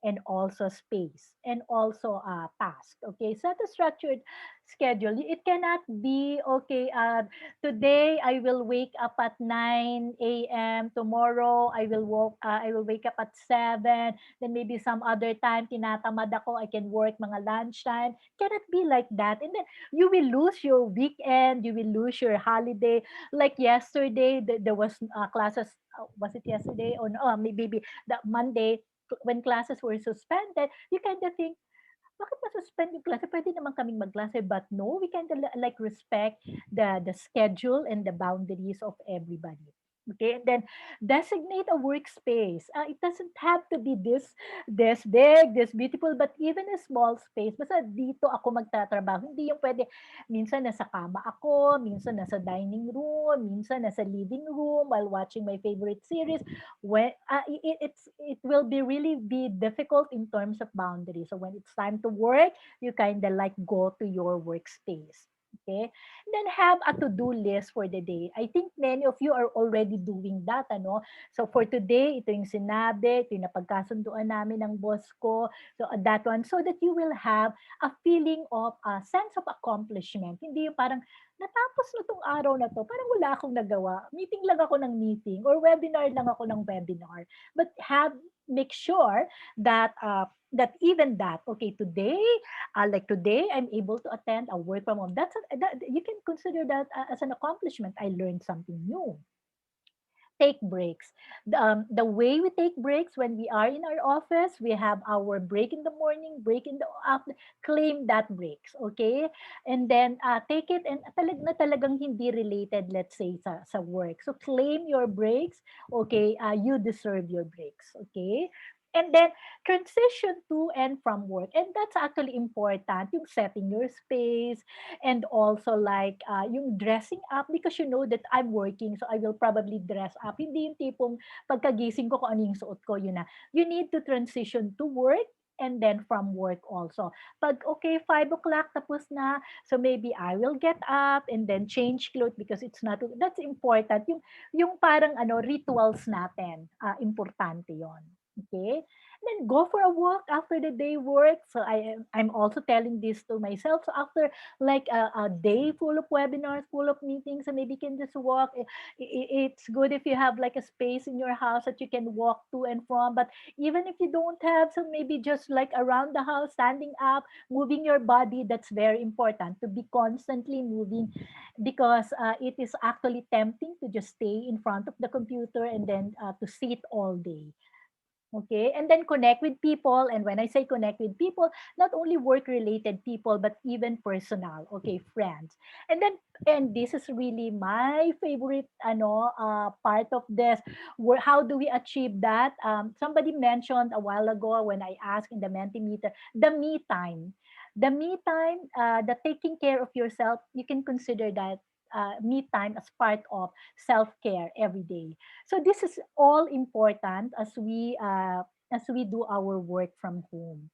and also space and also task. Okay, set a structured schedule. It cannot be, okay, today I will wake up at 9 a.m. Tomorrow I will wake up at 7. Then maybe some other time tinatamad ako, I can work mga lunchtime. Cannot be like that. And then you will lose your weekend, you will lose your holiday. Like yesterday, there was classes. Was it yesterday or no? Maybe the Monday, when classes were suspended, you kind of think, bakit ma-suspend yung klase? Pwede naman kaming magklase. But no, we kind of like respect the schedule and the boundaries of everybody. Okay, and then designate a workspace. It doesn't have to be this big, this beautiful, but even a small space. Basta dito ako magtatrabaho. Hindi yung pwede, minsan nasa kama ako, minsan nasa dining room, minsan nasa living room while watching my favorite series. When it will be really be difficult in terms of boundaries. So when it's time to work, you kind of like go to your workspace. Okay, then have a to-do list for the day. I think many of you are already doing that, ano? So for today, ito yung sinabi, ito yung napagkasunduan namin ng boss ko. So that one, so that you will have a feeling of a sense of accomplishment. Hindi yung parang, natapos na tong araw na to, parang wala akong nagawa. Meeting lang ako ng meeting or webinar lang ako ng webinar. But make sure that that even that, okay, today, like today, I'm able to attend a work from home. That you can consider that as an accomplishment. I learned something new. Take breaks. The way we take breaks when we are in our office, we have our break in the morning, break in the after. Claim that breaks, okay? And then take it, and talagang hindi related, let's say, sa work. So claim your breaks, okay? You deserve your breaks, okay? And then transition to and from work. And that's actually important, yung setting your space, and also like yung dressing up, because you know that I'm working, so I will probably dress up. Hindi yung tipong pagkagising ko kung ano yung suot ko, yun na. You need to transition to work and then from work also. Pag okay, 5 o'clock tapos na, so maybe I will get up and then change clothes, because it's not, that's important. Yung parang rituals natin, importante yon. Okay? Then go for a walk after the day work. So I'm also telling this to myself. So after like a day full of webinars, full of meetings, and maybe you can just walk. It's good if you have like a space in your house that you can walk to and from. But even if you don't have, so maybe just like around the house, standing up, moving your body, that's very important, to be constantly moving, because it is actually tempting to just stay in front of the computer and then to sit all day. Okay, and then connect with people. And when I say connect with people, not only work related people but even personal, okay, friends. And then, and this is really my favorite part of this. How do we achieve that? Somebody mentioned a while ago when I asked in the Mentimeter, the me time. The me time, the taking care of yourself, you can consider that me time as part of self-care every day. So this is all important as we do our work from home.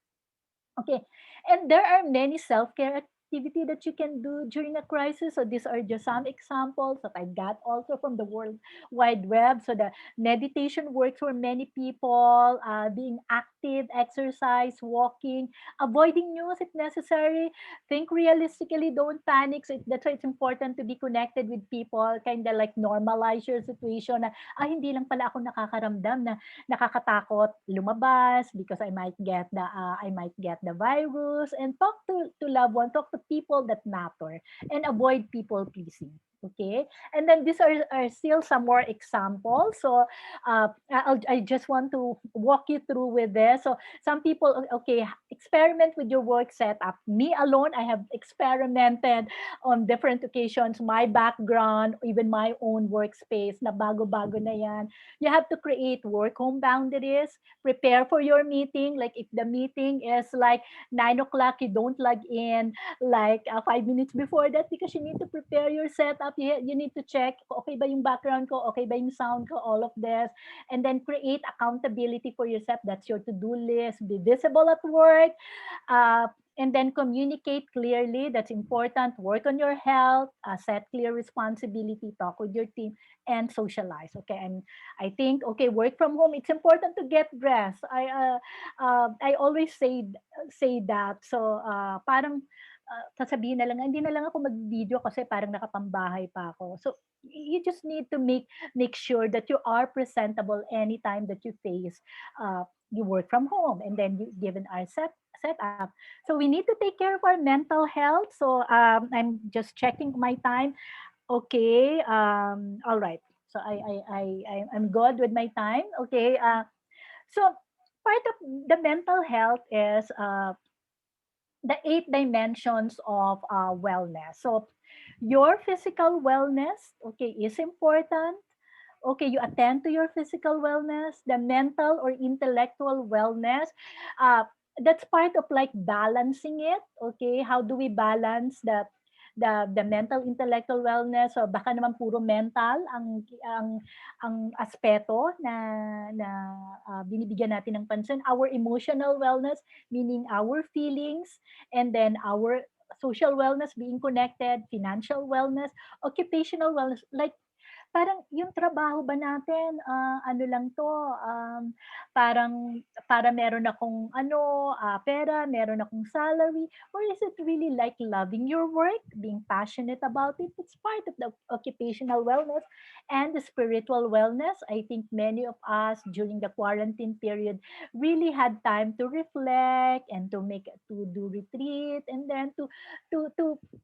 Okay. And there are many self-care activity that you can do during a crisis. So these are just some examples that I got also from the World Wide Web. So the meditation works for many people, being active, exercise, walking, avoiding news if necessary. Think realistically, don't panic. So that's why it's important to be connected with people, kind of like normalize your situation na, hindi lang pala ako nakakaramdam na nakakatakot lumabas because I might get the virus, and talk to loved one, talk to people that matter, and avoid people pleasing. Okay, and then these are still some more examples. So I just want to walk you through with this. So some people, okay, experiment with your work setup. Me alone, I have experimented on different occasions, my background, even my own workspace, na bago-bago na yan. You have to create work home boundaries, prepare for your meeting. Like if the meeting is like 9 o'clock, you don't log in like 5 minutes before that because you need to prepare your setup. You need to check, okay ba yung background ko, okay ba yung sound ko, all of this. And then create accountability for yourself. That's your to-do list. Be visible at work. Uh, and then communicate clearly. That's important. Work on your health. Set clear responsibility. Talk with your team and socialize. Okay, and I think, okay, work from home, it's important to get rest. I always say that. So parang sasabihin na lang, hindi na lang ako mag-video kasi parang nakapambahay pa ako. So you just need to make sure that you are presentable anytime that you face you work from home, and then you given our setup. So we need to take care of our mental health. So I'm just checking my time. Okay. All right. So I'm good with my time. Okay. So part of the mental health is the 8 dimensions of wellness. So your physical wellness, okay, is important. Okay, you attend to your physical wellness, the mental or intellectual wellness. Uh, that's part of like balancing it. Okay, how do we balance the mental intellectual wellness? So baka naman puro mental ang aspeto na binibigyan natin ng pansin. Our emotional wellness, meaning our feelings, and then our social wellness, being connected, financial wellness, occupational wellness, like parang yung trabaho ba natin, ano lang 'to, parang para meron akong pera, meron akong salary, or is it really like loving your work, being passionate about it? It's part of the occupational wellness and the spiritual wellness. I think many of us during the quarantine period really had time to reflect and to do retreat, and then to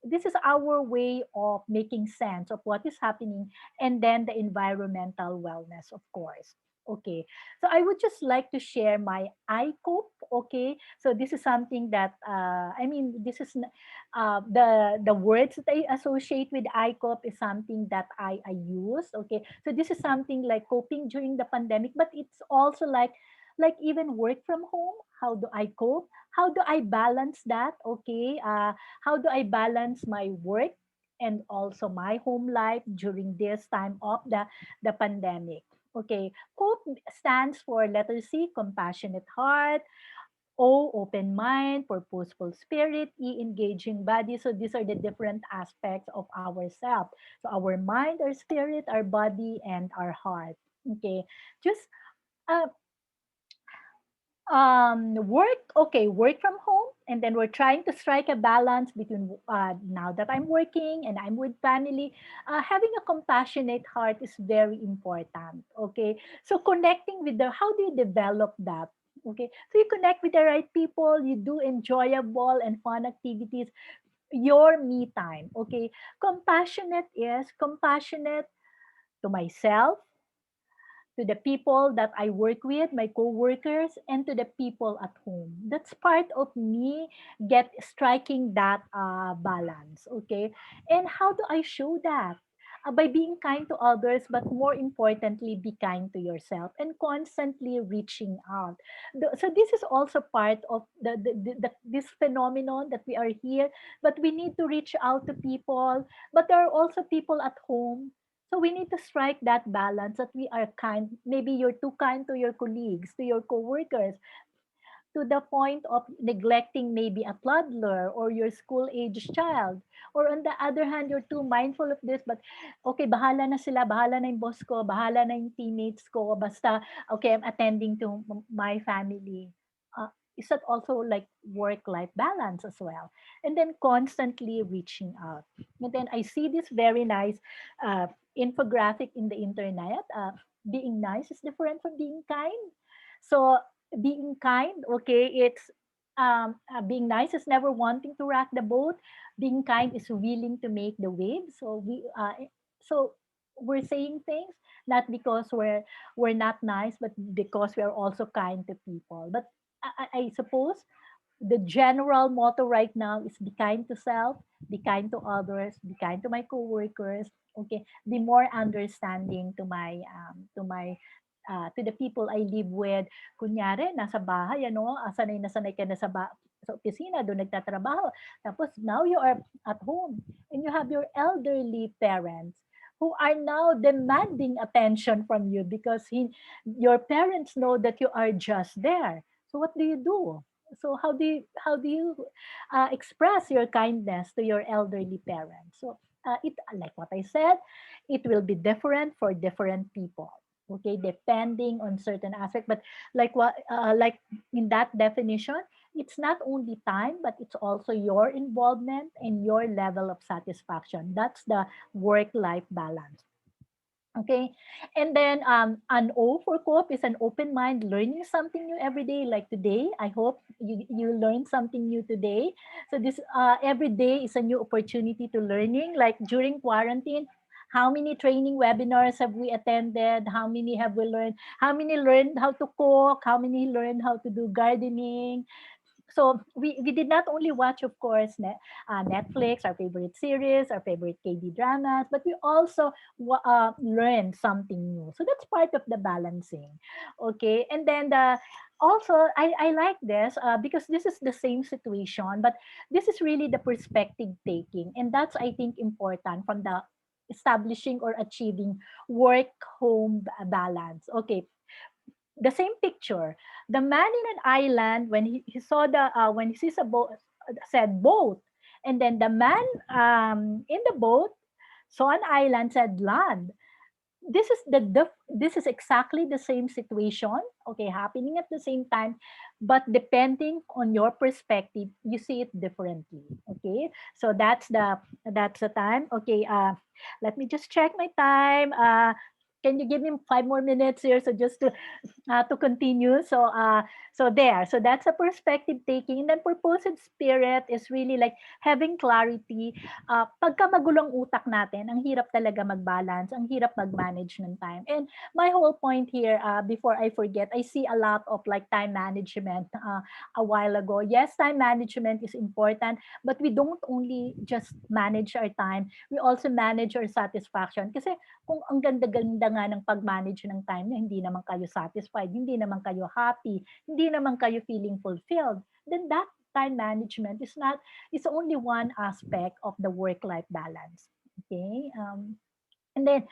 this is our way of making sense of what is happening, and then the environmental wellness, of course. Okay, so I would just like to share my ICOP. Okay, so this is something that this is the words that I associate with ICOP is something that I use. Okay, so this is something like coping during the pandemic, but it's also like even work from home. How do I cope? How do I balance that? Okay, how do I balance my work and also my home life during this time of the pandemic? Okay, COPE stands for letter C, compassionate heart. O, open mind, purposeful spirit. E, engaging body. So these are the different aspects of ourselves. So our mind, our spirit, our body, and our heart. Okay, just uh, work from home, and then we're trying to strike a balance between now that I'm working and I'm with family. Having a compassionate heart is very important. Okay, so connecting with the how do you develop that? Okay, so you connect with the right people, you do enjoyable and fun activities, your me time. Okay, compassionate is compassionate to myself, to the people that I work with, my coworkers, and to the people at home. That's part of me get striking that balance. Okay, and how do I show that? By being kind to others, but more importantly, be kind to yourself and constantly reaching out. So this is also part of this phenomenon that we are here, but we need to reach out to people, but there are also people at home. So we need to strike that balance that we are kind. Maybe you're too kind to your colleagues, to your coworkers, to the point of neglecting maybe a toddler or your school age child. Or on the other hand, you're too mindful of this, but okay, bahala na sila, bahala na yung boss ko, bahala na yung teammates ko, basta, okay, I'm attending to my family. Is that also like work-life balance as well? And then constantly reaching out. And then I see this very nice uh, infographic in the internet. Being nice is different from being kind. So being kind, okay, it's being nice is never wanting to rock the boat. Being kind is willing to make the waves. So we're saying things not because we're not nice, but because we are also kind to people. But I suppose the general motto right now is be kind to self, be kind to others, be kind to my coworkers. Okay, be more understanding to the people I live with. Kunyari, nasa bahay, ano, sanay na sanay ka na sa opisina, doon nagtatrabaho. Tapos now you are at home and you have your elderly parents who are now demanding attention from you because your parents know that you are just there. So what do you do? So how do you express your kindness to your elderly parents? So it like what I said, it will be different for different people. Okay, depending on certain aspect, but like in that definition, it's not only time, but it's also your involvement and your level of satisfaction. That's the work-life balance. Okay. And then an O for cope is an open mind, learning something new every day. Like today, I hope you learned something new today. So this every day is a new opportunity to learning. Like during quarantine, how many training webinars have we attended? How many have we learned? How many learned how to cook? How many learned how to do gardening? So we did not only watch, of course, Netflix, our favorite series, our favorite KD dramas, but we also learned something new. So that's part of the balancing. Okay. And then also, I like this because this is the same situation, but this is really the perspective taking. And that's, I think, important from the establishing or achieving work home balance. Okay, the same picture. The man in an island, when he saw when he sees a boat, said boat, and then the man in the boat saw an island, said land. This is exactly the same situation, okay, happening at the same time, but depending on your perspective, you see it differently. Okay, so that's the time. Okay, let me just check my time. Can you give me 5 more minutes here? So just to continue. So that's a perspective taking. And then purposive spirit is really like having clarity. Pagka magulang utak natin, ang hirap talaga mag-balance, ang hirap mag-manage ng time. And my whole point here, before I forget, I see a lot of like time management a while ago. Yes, time management is important, but we don't only just manage our time, we also manage our satisfaction. Kasi kung ang ganda-ganda nga ng pag-manage ng time nyo, hindi naman kayo satisfied, hindi naman kayo happy, hindi naman kayo feeling fulfilled, then that time management is only one aspect of the work-life balance. Okay? And then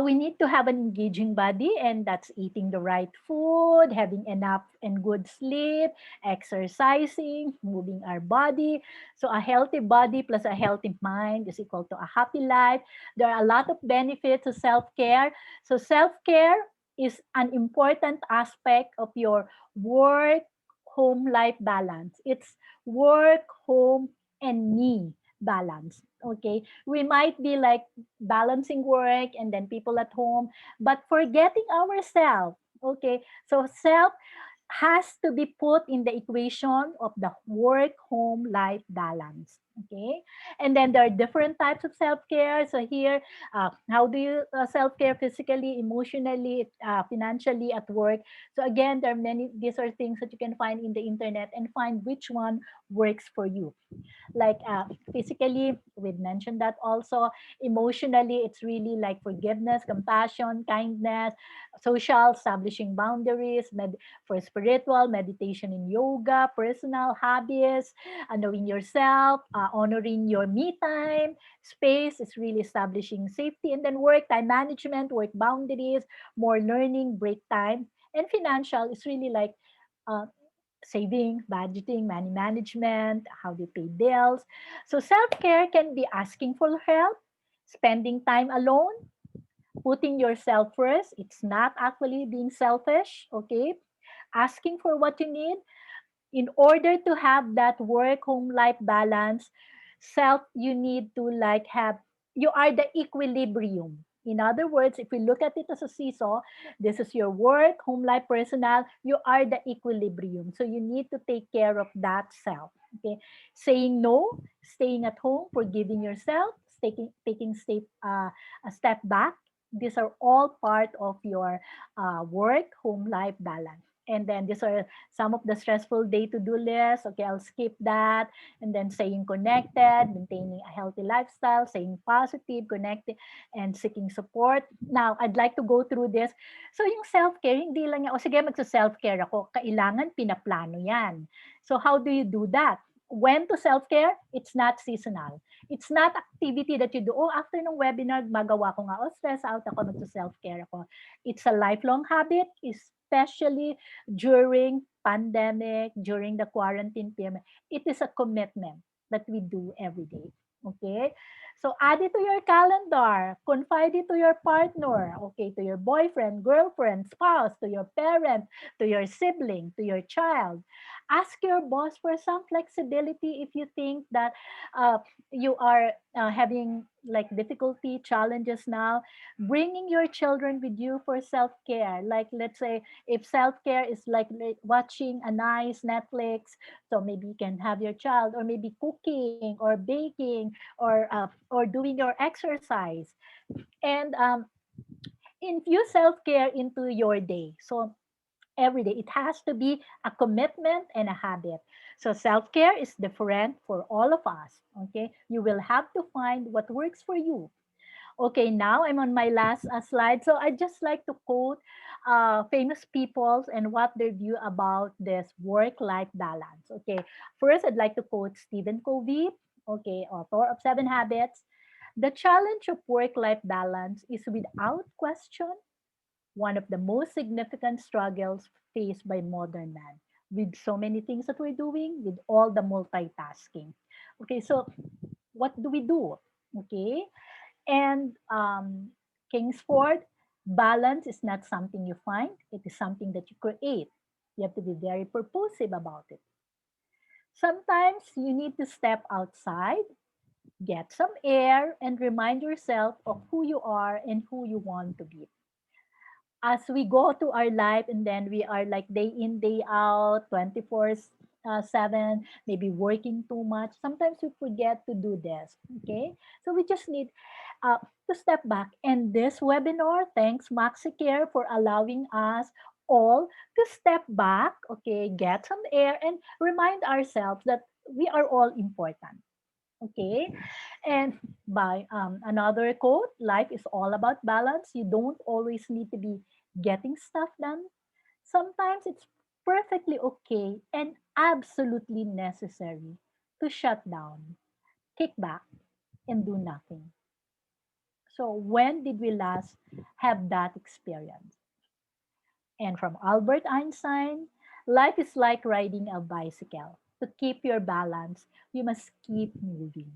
we need to have an engaging body, and that's eating the right food, having enough and good sleep, exercising, moving our body. So a healthy body plus a healthy mind is equal to a happy life. There are a lot of benefits to self-care. So self-care is an important aspect of your work home life balance. It's work, home, and me balance. Okay, we might be like balancing work and then people at home, but forgetting ourselves. Okay, so self has to be put in the equation of the work home life balance. Okay, and then there are different types of self-care. So here, how do you self-care physically, emotionally, financially, at work? So again, there are many, these are things that you can find in the internet and find which one works for you. Like physically, we've mentioned that. Also emotionally, it's really like forgiveness, compassion, kindness. Social, establishing boundaries. For spiritual, meditation in yoga. Personal, hobbies, knowing yourself, honoring your me time. Space is really establishing safety. And then work, time management, work boundaries, more learning, break time. And financial is really like uh, saving, budgeting, money management, how do you pay bills. So self-care can be asking for help, spending time alone, putting yourself first. It's not actually being selfish, okay? Asking for what you need in order to have that work home life balance. Self, you need to like have, you are the equilibrium. In other words, if we look at it as a seesaw, this is your work home life personal, you are the equilibrium, so you need to take care of that self. Okay, saying no, staying at home, forgiving yourself, a step back, these are all part of your work home life balance. And then these are some of the stressful day to do list. Okay, I'll skip that. And then saying connected, maintaining a healthy lifestyle, saying positive, connected, and seeking support. Now, I'd like to go through this. So yung self-care, hindi lang yan, o sige, magsa-self-care ako. Kailangan pinaplano yan. So how do you do that? When to self-care? It's not seasonal. It's not activity that you do. Oh, after ng webinar, magawa ko nga. Oh, stress out ako, magsa-self-care ako. It's a lifelong habit, especially during pandemic, during the quarantine period. It is a commitment that we do every day. Okay? So add it to your calendar, confide it to your partner, okay, to your boyfriend, girlfriend, spouse, to your parent, to your sibling, to your child. Ask your boss for some flexibility if you think that uh, you are having like difficulty, challenges now. Bringing your children with you for self-care. Like, let's say, if self-care is like watching a nice Netflix, so maybe you can have your child, or maybe cooking or baking, or doing your exercise. And infuse self-care into your day. So every day, it has to be a commitment and a habit. So self-care is different for all of us. Okay, you will have to find what works for you. Okay, now I'm on my last slide. So I just like to quote famous peoples and what their view about this work-life balance. Okay, first I'd like to quote Stephen Covey, okay, author of Seven Habits. The challenge of work-life balance is without question one of the most significant struggles faced by modern man. With so many things that we're doing, with all the multitasking. Okay, so what do we do? Okay, and Kingsford, balance is not something you find, it is something that you create. You have to be very purposive about it. Sometimes you need to step outside, get some air, and remind yourself of who you are and who you want to be. As we go to our life and then we are like day in, day out, 24/7, maybe working too much, sometimes we forget to do this. Okay, so we just need uh, to step back. And this webinar, thanks MaxiCare for allowing us all to step back, okay, get some air, and remind ourselves that we are all important. Okay, and by another quote, life is all about balance. You don't always need to be getting stuff done. Sometimes it's perfectly okay and absolutely necessary to shut down, kick back, and do nothing. So, when did we last have that experience? And from Albert Einstein, life is like riding a bicycle. To keep your balance, you must keep moving.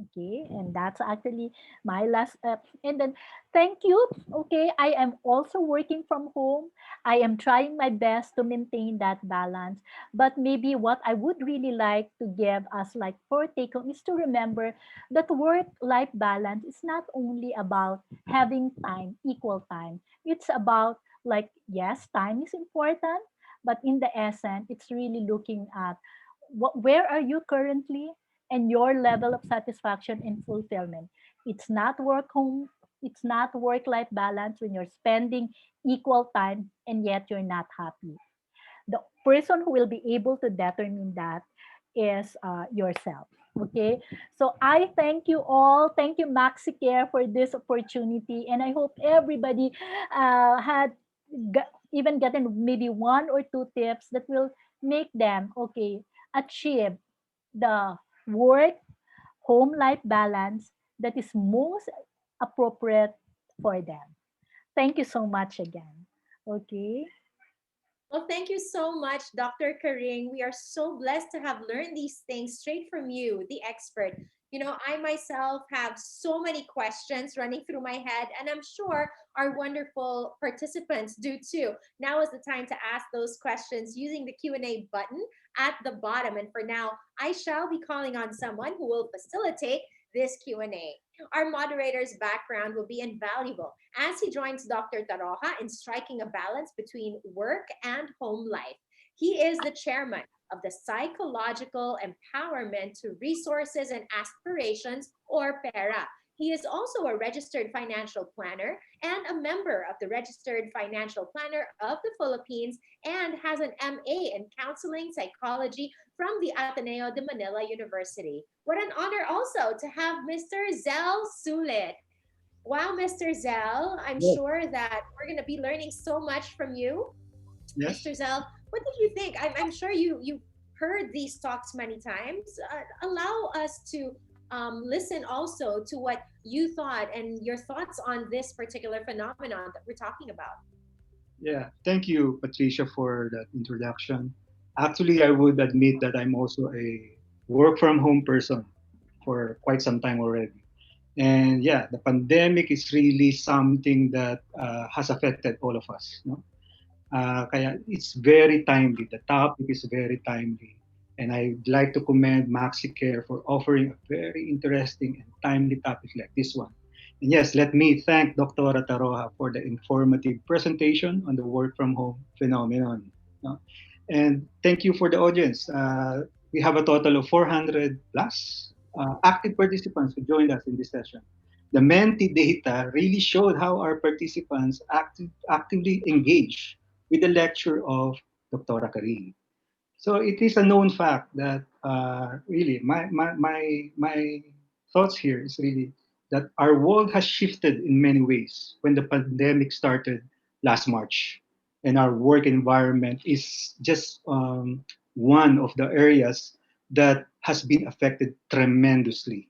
Okay, and that's actually my last and then thank you. Okay, I am also working from home. I am trying my best to maintain that balance, but maybe what I would really like to give us like for take home is to remember that work life balance is not only about having time, equal time. It's about, like, yes, time is important, but in the essence it's really looking at where are you currently, and your level of satisfaction and fulfillment. It's not it's not work life balance when you're spending equal time and yet you're not happy. The person who will be able to determine that is yourself. Okay, so I thank you all. Thank you, MaxiCare, for this opportunity, and I hope everybody had even gotten maybe one or two tips that will make them achieve the work home life balance that is most appropriate for them. Thank you so much again. Okay. Well, thank you so much, Dr. Karing. We are so blessed to have learned these things straight from you, the expert. You know, I myself have so many questions running through my head, and I'm sure our wonderful participants do too. Now is the time to ask those questions using the Q&A button at the bottom. And for now, I shall be calling on someone who will facilitate this Q&A. Our moderator's background will be invaluable as he joins Dr. Tarroja in striking a balance between work and home life. He is the chairman of the Psychological Empowerment to Resources and Aspirations, or PERA. He is also a registered financial planner and a member of the Registered Financial Planner of the Philippines, and has an MA in Counseling Psychology from the Ateneo de Manila University. What an honor also to have Mr. Zell Sulit. Wow, Mr. Zell, I'm Yes. sure that we're going to be learning so much from you. Yes. Mr. Zell, what did you think? I'm sure you heard these talks many times. Allow us to listen also to what you thought and your thoughts on this particular phenomenon that we're talking about. Yeah. Thank you, Patricia, for that introduction. Actually, I would admit that I'm also a work from home person for quite some time already. And yeah, the pandemic is really something that has affected all of us. No? Kaya it's very timely. The topic is very timely. And I'd like to commend MaxiCare for offering a very interesting and timely topic like this one. And yes, let me thank Dr. Tarroja for the informative presentation on the work from home phenomenon. No? And thank you for the audience. We have a total of 400 plus active participants who joined us in this session. The Menti data really showed how our participants actively engage with the lecture of Dr. Karim. So it is a known fact that really my thoughts here is really that our world has shifted in many ways when the pandemic started last March, and our work environment is just one of the areas that has been affected tremendously.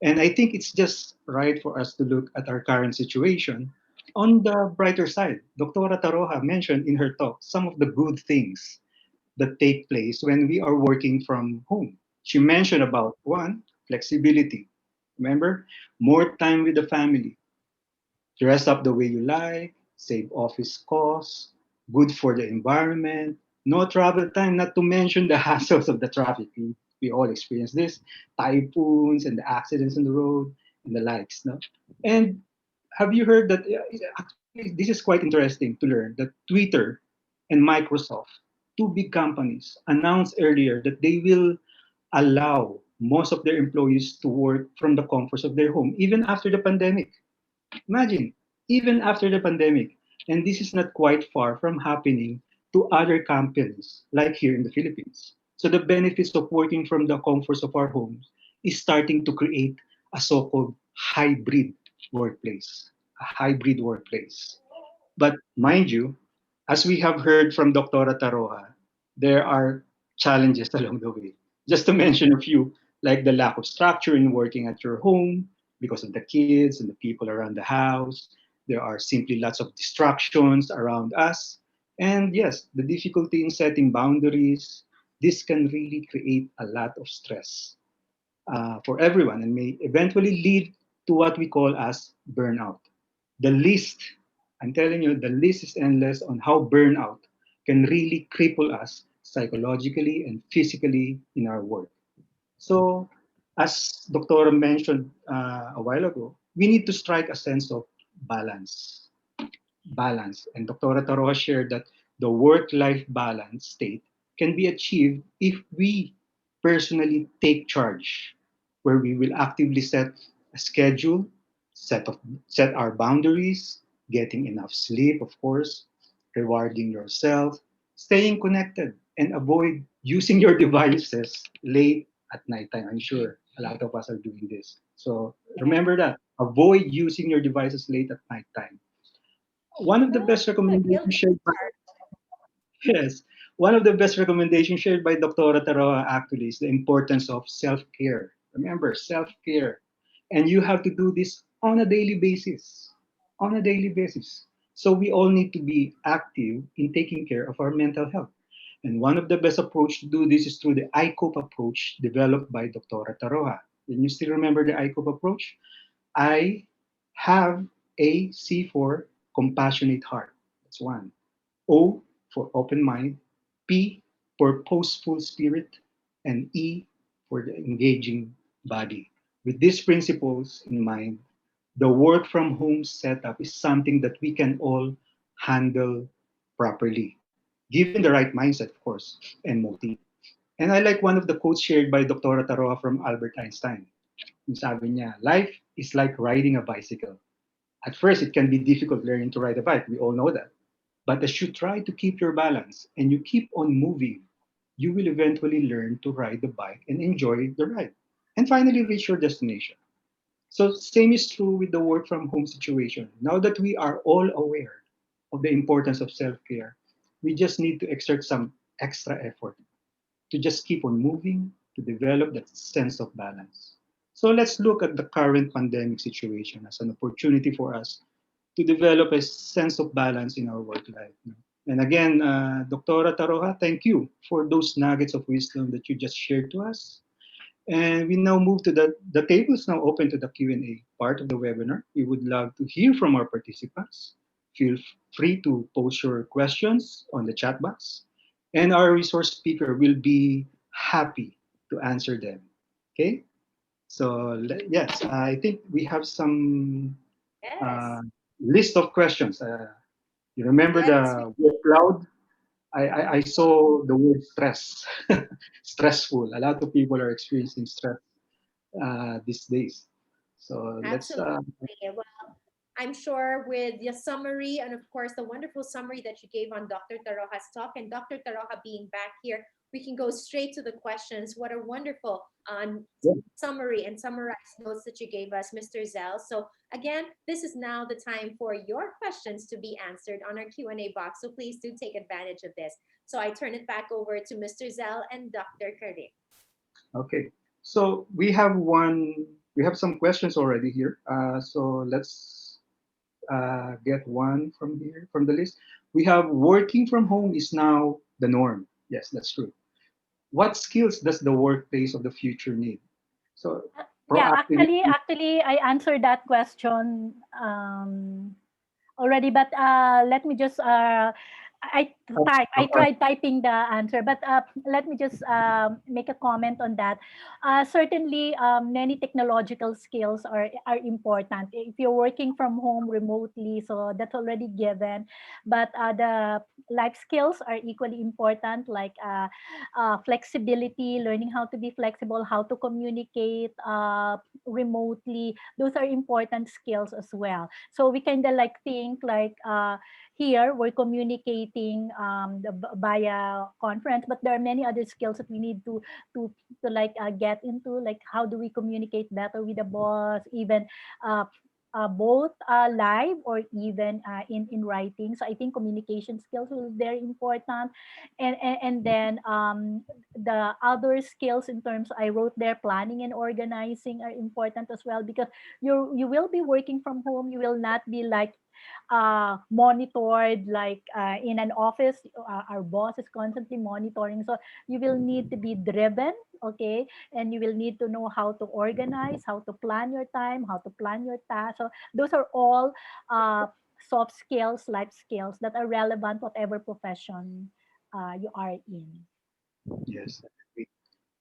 And I think it's just right for us to look at our current situation on the brighter side. Dr. Taroja mentioned in her talk some of the good things that take place when we are working from home. She mentioned about one, flexibility. Remember, more time with the family, dress up the way you like, save office costs, good for the environment, no travel time, not to mention the hassles of the traffic. We all experience this, typhoons and the accidents on the road and the likes. No? And have you heard that? Actually, this is quite interesting to learn that Twitter and Microsoft, two big companies, announced earlier that they will allow most of their employees to work from the comforts of their home, even after the pandemic. Imagine, even after the pandemic. And this is not quite far from happening to other companies, like here in the Philippines. So the benefits of working from the comforts of our homes is starting to create a so-called hybrid workplace, a hybrid workplace. But mind you, as we have heard from Dr. Taroja, there are challenges along the way. Just to mention a few, like the lack of structure in working at your home because of the kids and the people around the house. There are simply lots of distractions around us. And yes, the difficulty in setting boundaries. This can really create a lot of stress for everyone and may eventually lead to what we call as burnout. The list, I'm telling you, the list is endless on how burnout can really cripple us psychologically and physically in our work. So, as Dr. mentioned a while ago, we need to strike a sense of balance. Balance. And Dr. Taro shared that the work life balance state can be achieved if we personally take charge, where we will actively set a schedule, set our boundaries, getting enough sleep, of course, rewarding yourself, staying connected, and avoid using your devices late at nighttime. I'm sure a lot of us are doing this. So remember that. Avoid using your devices late at nighttime. One of the Oh, best recommendations guilty shared by Yes, one of the best recommendations shared by Dr. Tarroja actually is the importance of self-care. Remember, self-care. And you have to do this on a daily basis. On a daily basis. So we all need to be active in taking care of our mental health. And one of the best approach to do this is through the ICOPE approach developed by Dr. Tarroja. Can you still remember the ICOPE approach? I have a C for compassionate heart. That's one. O for open mind, P for purposeful spirit, and E for the engaging body. With these principles in mind, the work from home setup is something that we can all handle properly, given the right mindset, of course, and motive. And I like one of the quotes shared by Dr. Taroa from Albert Einstein. Yung sabi niya, life is like riding a bicycle. At first, it can be difficult learning to ride a bike. We all know that. But as you try to keep your balance and you keep on moving, you will eventually learn to ride the bike and enjoy the ride and finally reach your destination. So, same is true with the work from home situation. Now that we are all aware of the importance of self care, we just need to exert some extra effort to just keep on moving to develop that sense of balance. So, let's look at the current pandemic situation as an opportunity for us to develop a sense of balance in our work life. And again, Dr. Taroja, thank you for those nuggets of wisdom that you just shared to us. And we now move to the table is now open to the Q&A part of the webinar. We would love to hear from our participants. Feel free to post your questions on the chat box, and our resource speaker will be happy to answer them. Okay? So, yes, I think we have some yes. uh, list of questions. You remember Let's the word cloud? I saw the word stress, stressful. A lot of people are experiencing stress these days. So let's, absolutely. Well, I'm sure with the summary and of course the wonderful summary that you gave on Dr. Taroja's talk and Dr. Taroja being back here, we can go straight to the questions. What a wonderful yeah, summary and summarized notes that you gave us, Mr. Zell. So again, this is now the time for your questions to be answered on our Q&A box. So please do take advantage of this. So I turn it back over to Mr. Zell and Dr. Karim. okay. So we have some questions already here. So let's get one from here, from the list. We have working from home is now the norm. Yes, that's true. What skills does the workplace of the future need? So Yeah, actually, proactivity. actually, I answered that question already, but let me just I tried typing the answer, but let me just make a comment on that. Certainly, many technological skills are important if you're working from home remotely, so that's already given. But the life skills are equally important, like flexibility, learning how to be flexible, how to communicate remotely. Those are important skills as well. So we kind of like think like here we're communicating via conference, but there are many other skills that we need to like get into, like how do we communicate better with the boss, even uh, both live or even in writing. So I think communication skills is very important, and then the other skills in terms I wrote there, planning and organizing are important as well, because you will be working from home. You will not be like monitored like in an office. Our boss is constantly monitoring, so you will need to be driven, okay, and you will need to know how to organize, how to plan your time, how to plan your tasks. So those are all soft skills, life skills that are relevant whatever profession you are in. Yes.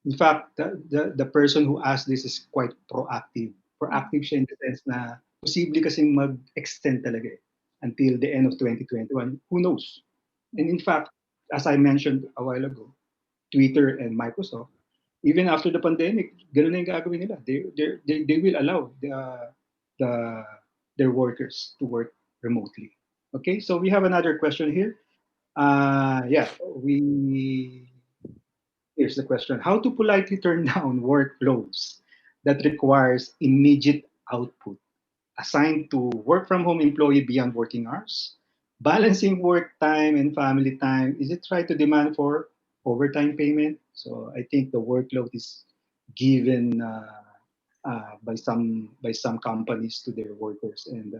In fact, the person who asked this is quite proactive. Proactive siya in the sense na posible kasing mag-extend talaga until the end of 2021. Who knows? And in fact, as I mentioned a while ago, Twitter and Microsoft even after the pandemic, ganun na yung gagawin nila. They will allow the their workers to work remotely. Okay, so we have another question here. Yeah, here's the question: how to politely turn down workloads that requires immediate output, assigned to work from home employee beyond working hours, balancing work time and family time. Is it right to demand for overtime payment? So I think the workload is given by some companies to their workers, and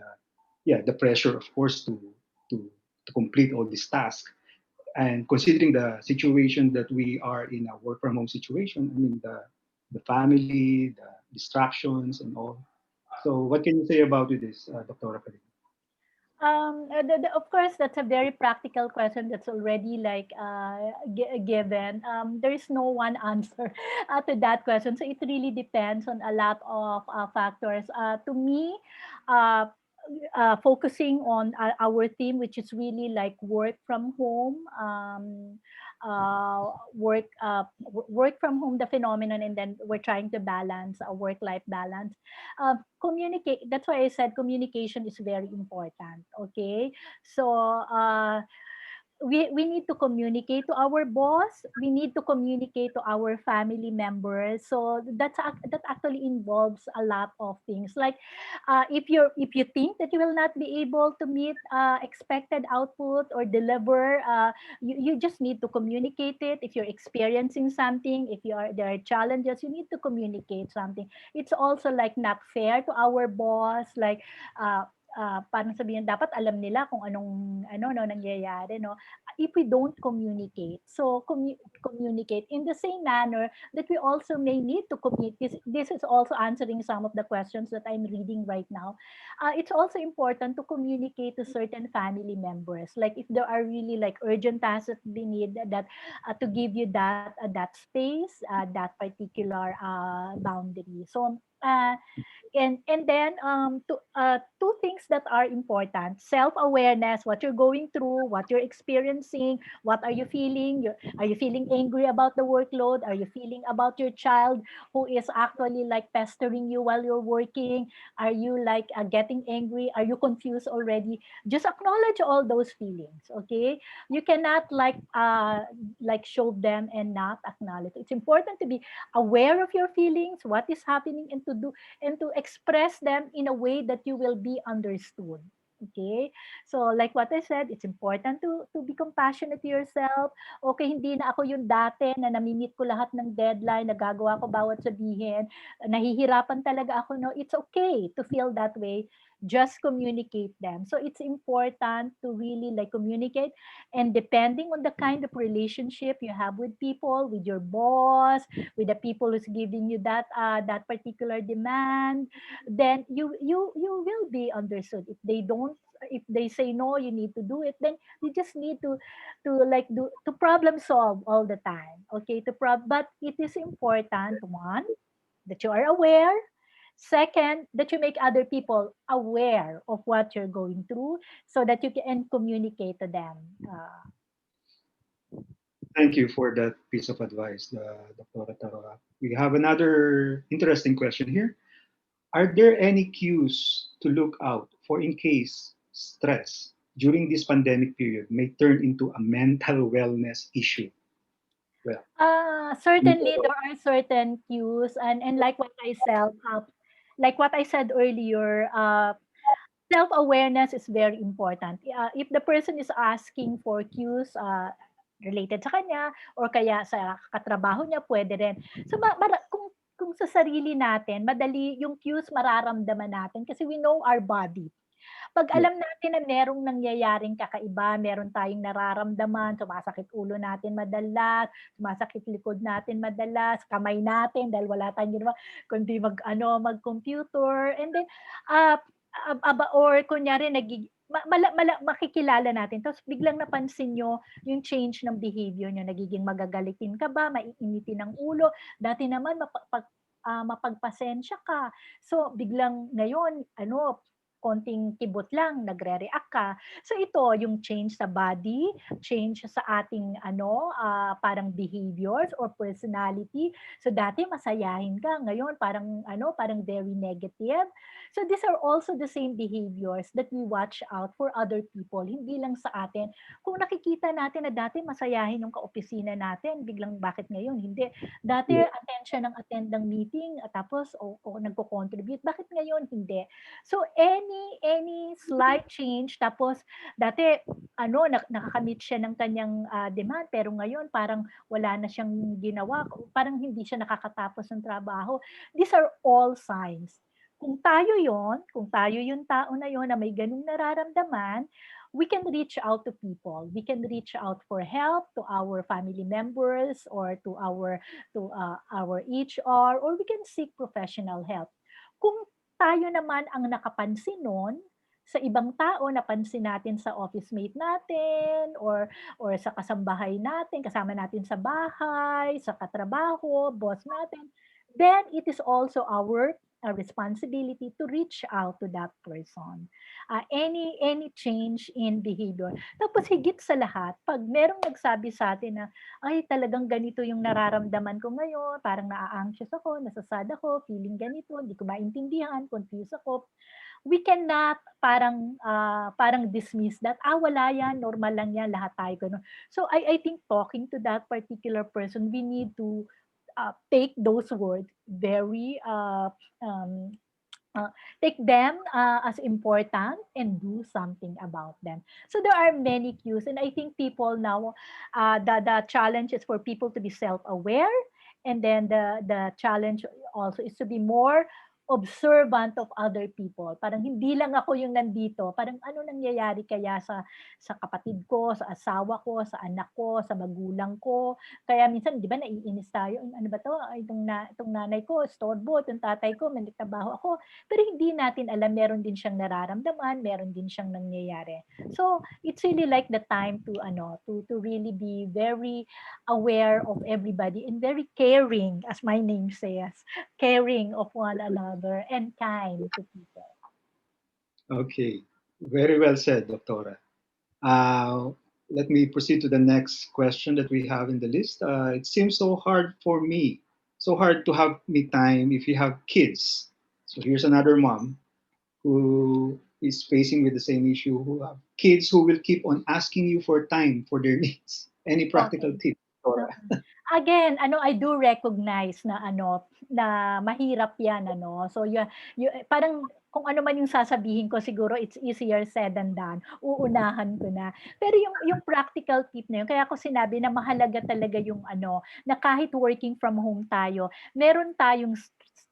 yeah, the pressure, of course, to to complete all these tasks. And considering the situation that we are in a work from home situation, I mean the family, the distractions, and all. So, what can you say about this, Dr. Karim? Of course, that's a very practical question that's already like given. There is no one answer to that question. So it really depends on a lot of factors. To me, uh, focusing on our theme, which is really like work from home, work from home, the phenomenon, and then we're trying to balance a work-life balance. Communicate. That's why I said communication is very important. Okay, so we need to communicate to our boss, we need to communicate to our family members. So that actually involves a lot of things, like if you think that you will not be able to meet expected output or deliver, you just need to communicate it. If you're experiencing something, if you are there are challenges, you need to communicate something. It's also like not fair to our boss, like parang sabihin dapat alam nila kung anong ano no nangyayari, no, if we don't communicate. So communicate in the same manner that we also may need to communicate. This is also answering some of the questions that I'm reading right now. It's also important to communicate to certain family members. Like if there are really like urgent tasks that they need, that to give you that space, that particular boundary. So and then two things that are important: self-awareness, what you're going through, what you're experiencing, what are you feeling. Are you feeling angry about the workload? Are you feeling about your child who is actually like pestering you while you're working? Are you like getting angry? Are you confused already? Just acknowledge all those feelings. Okay, you cannot like show them and not acknowledge. It's important to be aware of your feelings, what is happening, and to express them in a way that you will be understood. Okay? So like what I said, it's important to be compassionate to yourself. Okay, hindi na ako yung dati na namimit ko lahat ng deadline, nagagawa ko bawat sabihin, nahihirapan talaga ako. No, it's okay to feel that way. Just communicate them. So it's important to really like communicate, and depending on the kind of relationship you have with people, with your boss, with the people who's giving you that particular demand, then you will be understood. If they say no, you need to do it, then you just need to problem solve all the time. Okay, but it is important, one, that you are aware. Second, that you make other people aware of what you're going through, so that you can communicate to them. Thank you for that piece of advice, Dr. Tarroja. We have another interesting question here. Are there any cues to look out for in case stress during this pandemic period may turn into a mental wellness issue? Well, Certainly there are certain cues, and like what I said earlier, self-awareness is very important. If the person is asking for cues related sa kanya or kaya sa katrabaho niya, pwede rin. So kung sa sarili natin, madali yung cues mararamdaman natin kasi we know our body. Pag yeah. alam natin na merong nangyayaring kakaiba, meron tayong nararamdaman, sumasakit ulo natin madalas, sumasakit likod natin madalas, kamay natin dahil wala tayong ginawa kundi mag-computer, and then or kunyari makikilala natin tapos biglang napansin nyo yung change ng behavior nyo, nagiging magagalitin ka ba, maiinitin ng ulo, dati naman mapagpasensya ka, so biglang ngayon konting kibot lang, nagre-react ka. So ito, yung change sa body, change sa ating parang behaviors or personality. So dati masayahin ka, ngayon parang very negative. So these are also the same behaviors that we watch out for other people, hindi lang sa atin. Kung nakikita natin na dati masayahin yung kaopisina natin, biglang bakit ngayon hindi? Dati attend siya ng attend ng meeting at tapos nagko-contribute, bakit ngayon hindi? So any slight change, tapos dati nakakamit siya ng kanyang demand, pero ngayon parang wala na siyang ginawa, parang hindi siya nakakatapos ng trabaho. These are all signs. Kung tayo yung tao na yon na may ganung nararamdaman, we can reach out to people. We can reach out for help to our family members or to our HR, or we can seek professional help. Kung tayo naman ang nakapansin nun, sa ibang tao, napansin natin sa office mate natin or sa kasambahay natin, kasama natin sa bahay, sa katrabaho, boss natin, then it is also our responsibility to reach out to that person. Any change in behavior. Tapos higit sa lahat, pag merong nagsabi sa atin na, ay talagang ganito yung nararamdaman ko ngayon, parang naa-anxious ako, nasasad ako, feeling ganito, hindi ko maintindihan, confused ako, we cannot parang dismiss that, wala yan, normal lang yan, lahat tayo ganun. So I think talking to that particular person, we need to take those words very take them as important and do something about them. So there are many cues, and I think people now, the challenge is for people to be self-aware, and then the challenge also is to be more observant of other people. Parang hindi lang ako yung nandito, parang ano nangyayari kaya sa kapatid ko, sa asawa ko, sa anak ko, sa magulang ko. Kaya minsan, di ba, naiinis tayo, ano ba to, itong nanay ko, storbo, itong tatay ko, may trabaho ako. Pero hindi natin alam, meron din siyang nararamdaman, meron din siyang nangyayari. So, it's really like the time to really be very aware of everybody and very caring, as my name says, caring of one another and kind to people. Okay, very well said, Doctora. Let me proceed to the next question that we have in the list. It seems so hard for me, so hard to have me time if you have kids. So here's another mom who is facing with the same issue, who have kids who will keep on asking you for time for their needs. Any practical Okay. tips, Doctora? Again, I do recognize na na mahirap 'yan So parang kung ano man yung sasabihin ko, siguro it's easier said than done. Uunahan ko na. Pero yung practical tip na yun, kaya ko sinabi na mahalaga talaga yung na kahit working from home tayo, meron tayong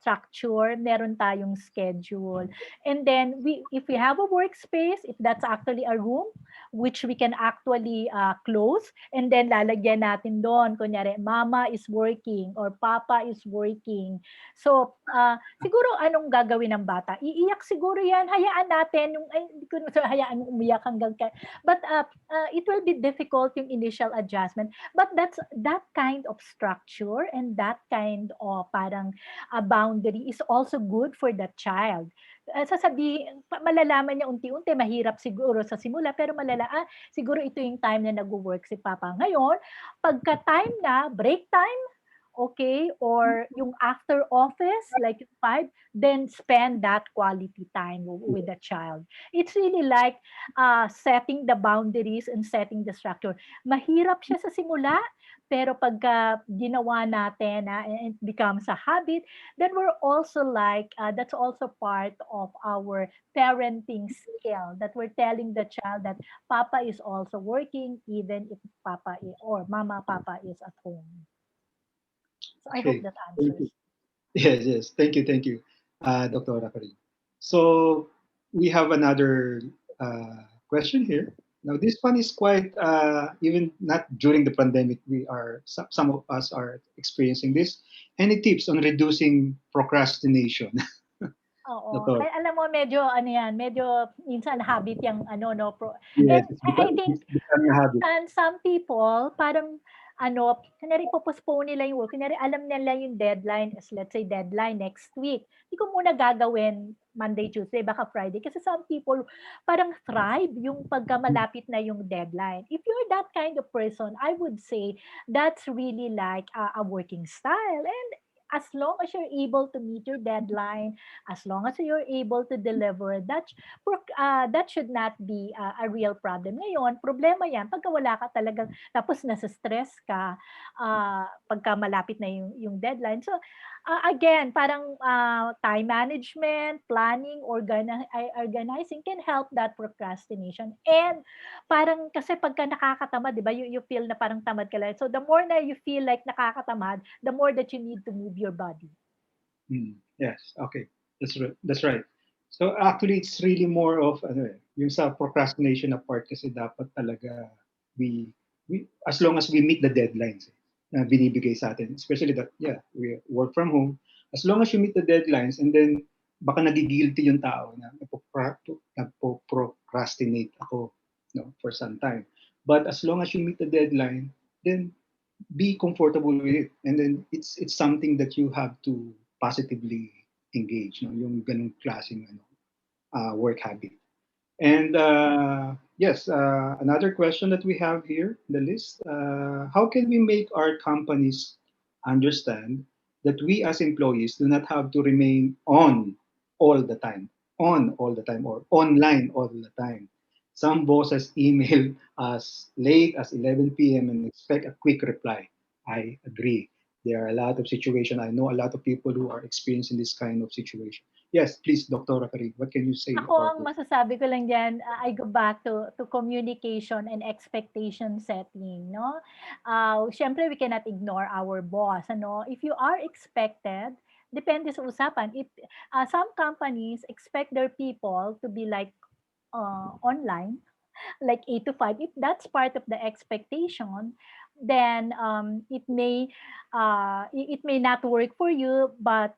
structure, meron tayong schedule. And then if we have a workspace, if that's actually a room which we can actually close, and then lalagyan natin doon, kunyari, mama is working or papa is working. So, siguro anong gagawin ng bata? Iiyak siguro yan, hayaan natin, hindi ko hayaan umiyak hanggang but it will be difficult yung initial adjustment. But that kind of structure and that kind of parang boundary is also good for the child. Malalaman niya unti-unti, mahirap siguro sa simula, pero siguro ito yung time na nag-work si Papa. Ngayon, pagka time na, break time, okay, or yung after office, like 5, then spend that quality time with the child. It's really like setting the boundaries and setting the structure. Mahirap siya sa simula, pero pagka ginawa natin and it becomes a habit, then we're also like, that's also part of our parenting skill, that we're telling the child that Papa is also working even if Papa or Mama, Papa is at home. So I hope Okay, that thank you. answers. Yes. Thank you, Dr. Rakari. So we have another question here. Now this one is quite even not during the pandemic. Some of us are experiencing this. Any tips on reducing procrastination, Oo. Dr. Alam mo, medyo minsan habit yung Yes, and I think it's becoming a habit. minsan some people parang kunwari popostpone nila yung work, kunwari alam nila yung deadline is, let's say, deadline next week. Hindi ko muna gagawin Monday, Tuesday, baka Friday. Kasi some people parang thrive yung pagka malapit na yung deadline. If you're that kind of person, I would say that's really like a working style. And as long as you're able to meet your deadline, as long as you're able to deliver, that should not be a real problem. Ngayon, problema yan pagka wala ka talagang, tapos nasa stress ka, pagka malapit na yung deadline. So, again, parang time management, planning, organizing can help that procrastination. And parang kasi pagka nakakatamad, di ba, you feel na parang tamad ka lang. So the more na you feel like nakakatamad, the more that you need to move your body. Yes, okay. That's right. So actually, it's really more of yung sa procrastination na part kasi dapat talaga we as long as we meet the deadlines na binibigay sa atin, especially that we work from home, as long as you meet the deadlines, and then baka nagigilty yung tao na nagpo-procrastinate ako for some time. But as long as you meet the deadline, then be comfortable with it, and then it's something that you have to positively engage, yung ganung klaseng work habit. And yes, another question that we have here in the list: how can we make our companies understand that we as employees do not have to remain all the time, on all the time, or online all the time? Some bosses email as late as 11 p.m. and expect a quick reply. I agree. There are a lot of situations. I know a lot of people who are experiencing this kind of situation. Yes, please, Dr. Caridad, what can you say Ako, about ang this? masasabi ko lang diyan, I go back to communication and expectation setting, no? Siyempre, we cannot ignore our boss, ano? If you are expected, depende sa usapan. If some companies expect their people to be like online, like 8 to 5, if that's part of the expectation, then it may not work for you, but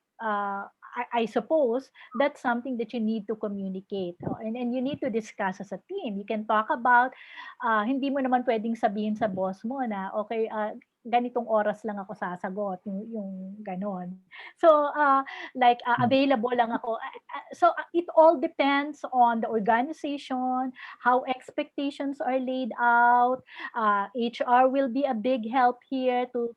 I suppose that's something that you need to communicate, and you need to discuss as a team. You can talk about, hindi mo naman pwedeng sabihin sa boss mo na, okay, ganitong oras lang ako sasagot, yung ganon. So, available lang ako. It all depends on the organization, how expectations are laid out. HR will be a big help here to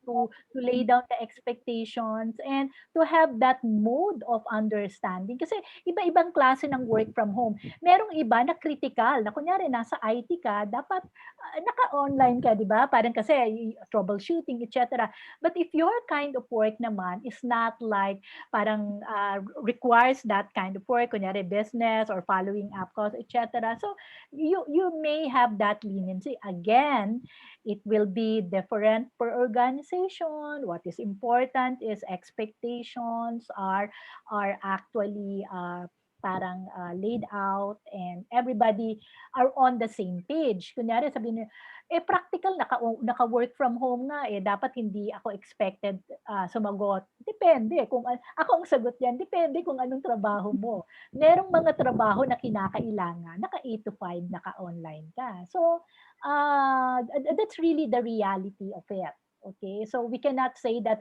lay down the expectations and to have that mode of understanding. Kasi iba-ibang klase ng work from home. Merong iba na critical, na kunyari nasa IT ka, dapat naka-online ka, di ba? Parang kasi troubleshooting, etc. But if your kind of work naman is not like parang requires that kind of work, kunyari business or following up calls, etc. So you may have that leniency. Again, it will be different per organization. What is important is expectations are actually parang laid out, and everybody are on the same page. Kunyari sabihin niyo, practical, naka-work from home nga, dapat hindi ako expected sumagot. Depende. Kung ako ang sagot yan, depende kung anong trabaho mo. Merong mga trabaho na kinakailangan, naka 8 to 5, naka-online ka. So, that's really the reality of it. Okay? So, we cannot say that,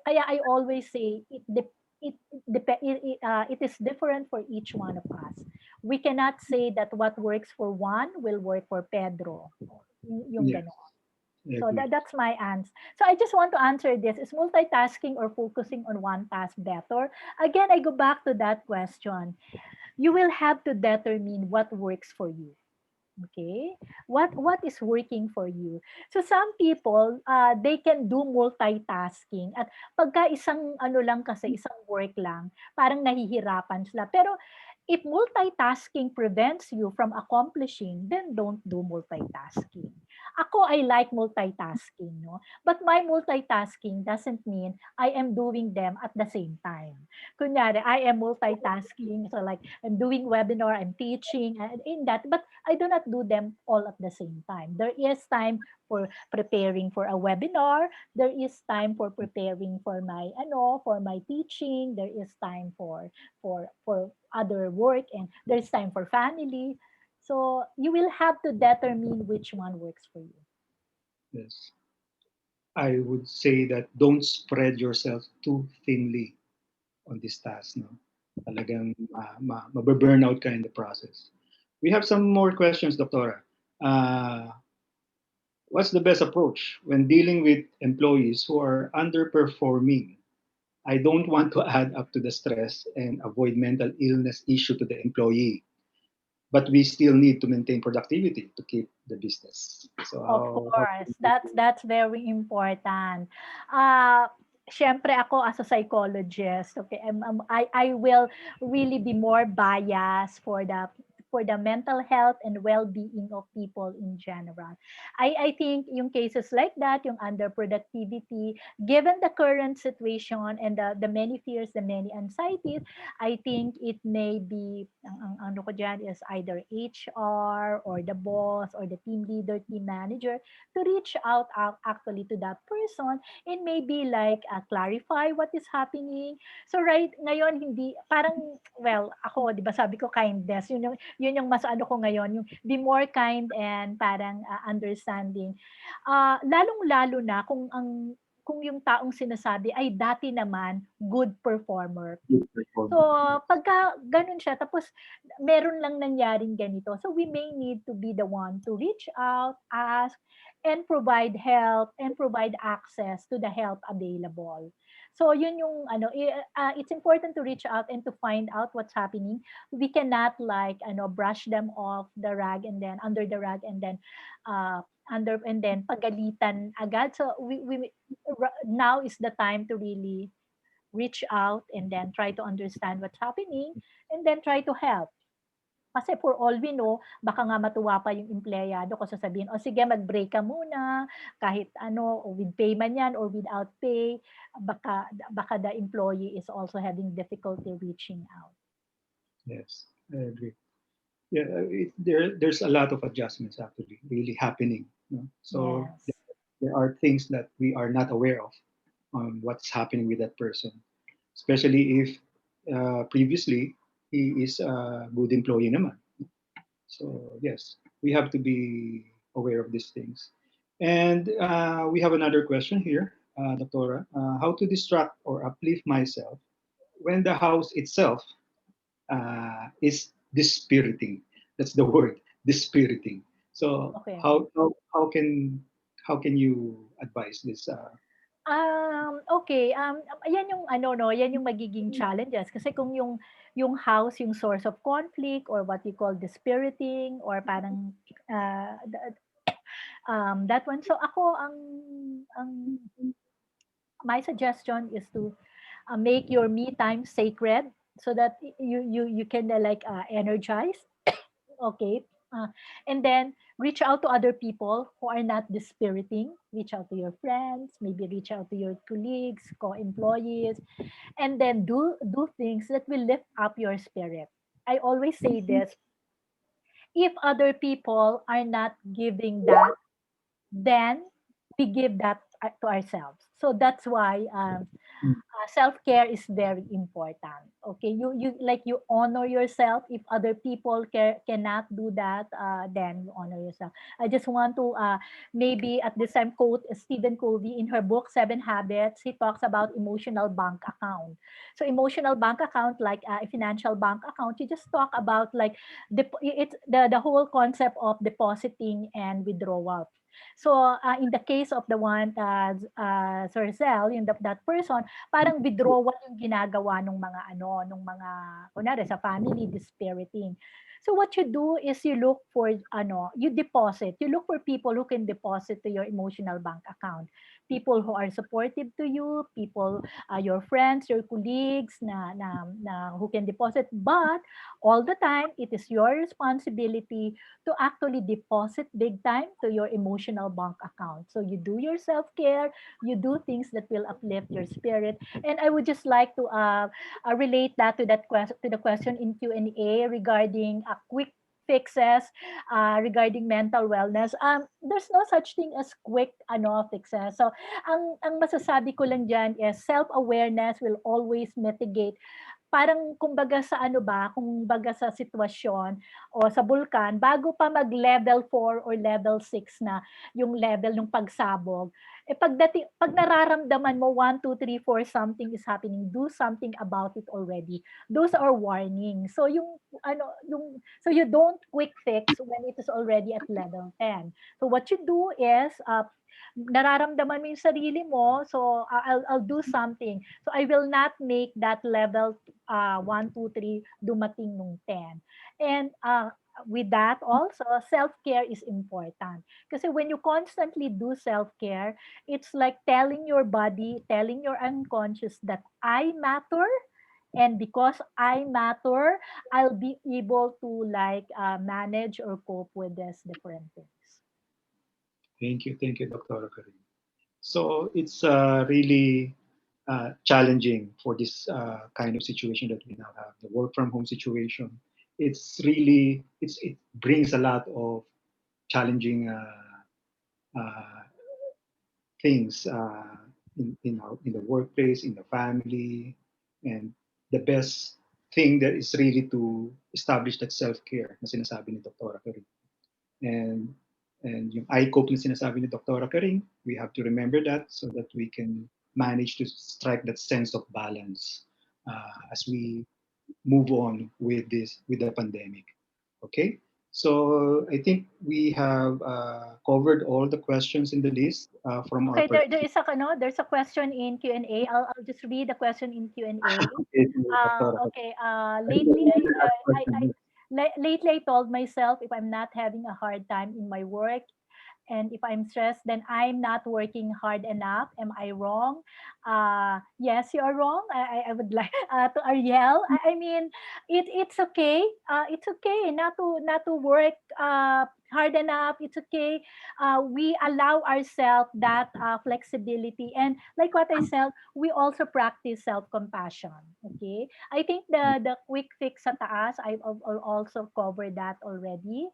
kaya I always say, it is different for each one of us. We cannot say that what works for one will work for Pedro. Yung Yes, gano'n. I So agree. that's my answer. So I just want to answer this. Is multitasking or focusing on one task better? Again, I go back to that question. You will have to determine what works for you. Okay? What is working for you? So some people, they can do multitasking. At pagka isang ano lang kasi, isang work lang, parang nahihirapan sila. Pero if multitasking prevents you from accomplishing, then don't do multitasking. Ako, I like multitasking, no? But my multitasking doesn't mean I am doing them at the same time. Kunyari, I am multitasking, so like I'm doing webinar, I'm teaching, and in that, but I do not do them all at the same time. There is time for preparing for a webinar. There is time for preparing for my teaching. There is time for other work, and there's time for family. So you will have to determine which one works for you. Yes. I would say that don't spread yourself too thinly on this task. No? Talagang mababurnout ka in the process. We have some more questions, Doctora. Uh, what's the best approach when dealing with employees who are underperforming? I don't want to add up to the stress and avoid mental illness issue to the employee, but we still need to maintain productivity to keep the business. So Of how course, that's very important. Uh, Siyempre ako as a psychologist, okay, I will really be more biased for the mental health and well-being of people in general. I think yung cases like that, yung underproductivity, given the current situation and the many fears, the many anxieties, I think it may be, ang ano ko dyan is either HR or the boss or the team leader, team manager to reach out actually to that person and maybe like clarify what is happening. So right ngayon hindi parang well ako 'di ba sabi ko kindness yun yung mas ano ko ngayon yung be more kind and parang understanding. Lalong-lalo na kung yung taong sinasabi ay dati naman good performer. So, pagka gano'n siya tapos meron lang nangyaring ganito, so we may need to be the one to reach out, ask, and provide help and provide access to the help available. So, yun yung ano, it's important to reach out and to find out what's happening. We cannot like ano brush them off the rag and then under the rag and then pagalitan agad. So, now is the time to really reach out and then try to understand what's happening and then try to help. Kasi for all we know, baka nga matuwa pa yung empleyado ko sasabihin, o sige mag-break ka muna, kahit ano, o with pay man yan or without pay, baka the employee is also having difficulty reaching out. Yes, I agree. Yeah, there's a lot of adjustments actually really happening. You know? So Yes. there are things that we are not aware of on what's happening with that person, especially if previously he is a good employee naman. So yes, we have to be aware of these things. And we have another question here, Doctora. How to distract or uplift myself when the house itself is dispiriting. That's the word, dispiriting. So Okay. how can you advise this? Okay, yan yung ano 'no, yan yung magiging challenges kasi kung yung house yung source of conflict or what you call dispiriting or parang, that one. So ako ang my suggestion is to, make your me time sacred so that you can, like, energize. Okay. And then reach out to other people who are not dispiriting. Reach out to your friends, maybe reach out to your colleagues, co-employees, and then do things that will lift up your spirit. I always say this: if other people are not giving that, then we give that to ourselves. So that's why self-care is very important. Okay, you like you honor yourself. If other people cannot do that, then you honor yourself. I just want to maybe at this time quote Stephen Covey in her book Seven Habits. He talks about emotional bank account. So emotional bank account, like a financial bank account, you just talk about like it's the whole concept of depositing and withdrawal. So, in the case of the one, Sir Zell, yung that person, parang withdrawal yung ginagawa nung mga ano, nung mga kunwari sa family dispiriting. So what you do is you look for ano, you deposit. You look for people who can deposit to your emotional bank account. People who are supportive to you, people, your friends, your colleagues na who can deposit. But all the time, it is your responsibility to actually deposit big time to your emotional bank account. So you do your self-care, you do things that will uplift your spirit. And I would just like to relate that to the question in Q&A regarding quick fixes regarding mental wellness. There's no such thing as quick fixes. So ang masasabi ko lang diyan is self-awareness will always mitigate parang kumbaga sa ano ba, kumbaga sa sitwasyon o sa bulkan, bago pa mag-level 4 or level 6 na yung level ng pagsabog, eh pag nararamdaman mo 1, 2, 3, 4 something is happening, do something about it already. Those are warnings. So yung ano, so you don't quick fix when it is already at level 10. So what you do is, nararamdaman mo yung sarili mo, so I'll do something. So I will not make that level 1, 2, 3 dumating nung 10. And with that also, self-care is important. Kasi when you constantly do self-care, it's like telling your body, telling your unconscious that I matter, and because I matter, I'll be able to like manage or cope with these different things. Thank you, Dr. Karim. So it's really challenging for this kind of situation that we now have, the work from home situation. It brings a lot of challenging uh, things in the workplace, in the family, and the best thing that is really to establish that self-care na sinasabi ni Dr. Karim. And yung I-cope na sinasabi ni Dr. Karim, we have to remember that so that we can manage to strike that sense of balance as we move on with the pandemic. Okay, so I think we have covered all the questions in the list from our Okay, participants. there's a question in Q&A. I'll just read the question in Q&A. Okay, so Dr. Okay. Karim, Lately I told myself if I'm not having a hard time in my work, and if I'm stressed, then I'm not working hard enough. Am I wrong? Yes, you are wrong. I would like to Ariel. I mean, it's okay. It's okay not to work hard enough. It's okay. We allow ourselves that flexibility, and like what I said, we also practice self-compassion. Okay. I think the quick fix sa taas, I'll also cover that already.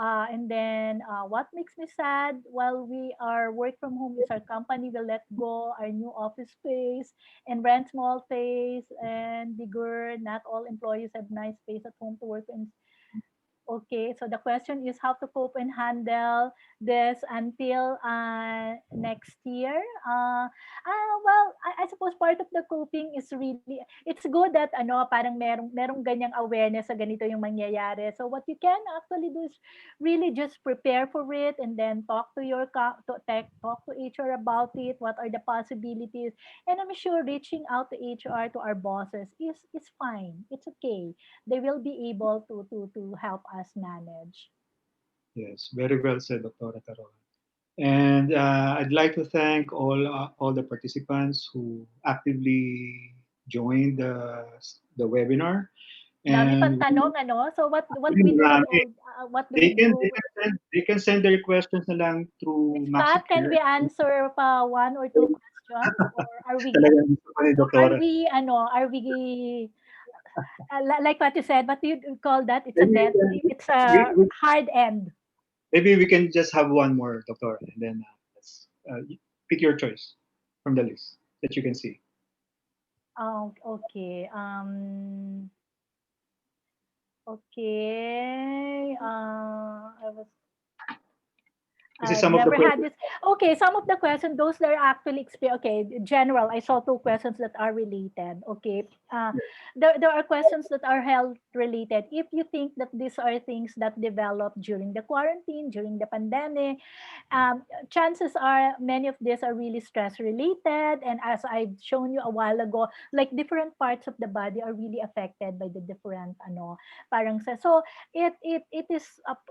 And then what makes me sad while we are work from home is our company will let go our new office space and rent small space and bigger. Not all employees have nice space at home to work in. Okay, so the question is how to cope and handle this until next year. Well, I suppose part of the coping is really, it's good that ano, parang merong ganyang awareness sa ganito yung mangyayari. So what you can actually do is really just prepare for it and then talk to your talk to HR about it. What are the possibilities? And I'm sure reaching out to HR, to our bosses is fine. It's okay. They will be able to help us manage. yes, very well said, Dr. Tarot. And I'd like to thank all the participants who actively joined the webinar. Dami pang And tanong ano. So what actually, we do with marami. all what do we do with They can send their questions na lang through Miss Pat, can MaxiCare. we answer pa one or two questions, or Talagang gusto ko ni are Doktora. we ano are we like what you said, what do you call that? It's a Maybe, dead, it's we, a we, hard end. maybe we can just have one more, Doktora, and then let's pick your choice from the list that you can see. Oh, okay. Okay. I was Kasi I've some of the never had questions, this. Okay, some of the questions, those that are actually okay, general. I saw two questions that are related. Okay, there are questions that are health related. If you think that these are things that develop during the quarantine, during the pandemic, chances are many of these are really stress related. And as I've shown you a while ago, like different parts of the body are really affected by the different parang so it is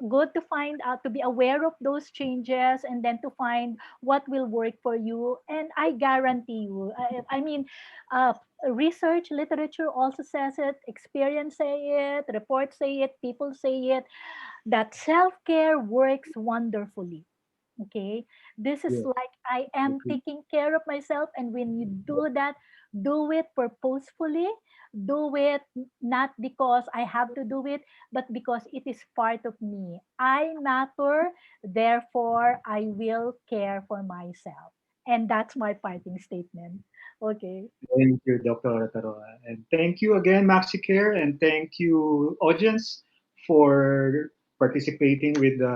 good to find out, to be aware of those changes, and then to find what will work for you. And I guarantee you, I mean, research literature also says it, experience say it, reports say it, people say it, that self-care works wonderfully. Okay, this is yeah, like I am okay. taking care of myself, and when you do that, do it purposefully. Do it not because I have to do it, but because it is part of me. I matter, therefore I will care for myself. And that's my parting statement. Okay. Thank you, Dr. Tarroja. And thank you again, MaxiCare, and thank you, audience, for participating with the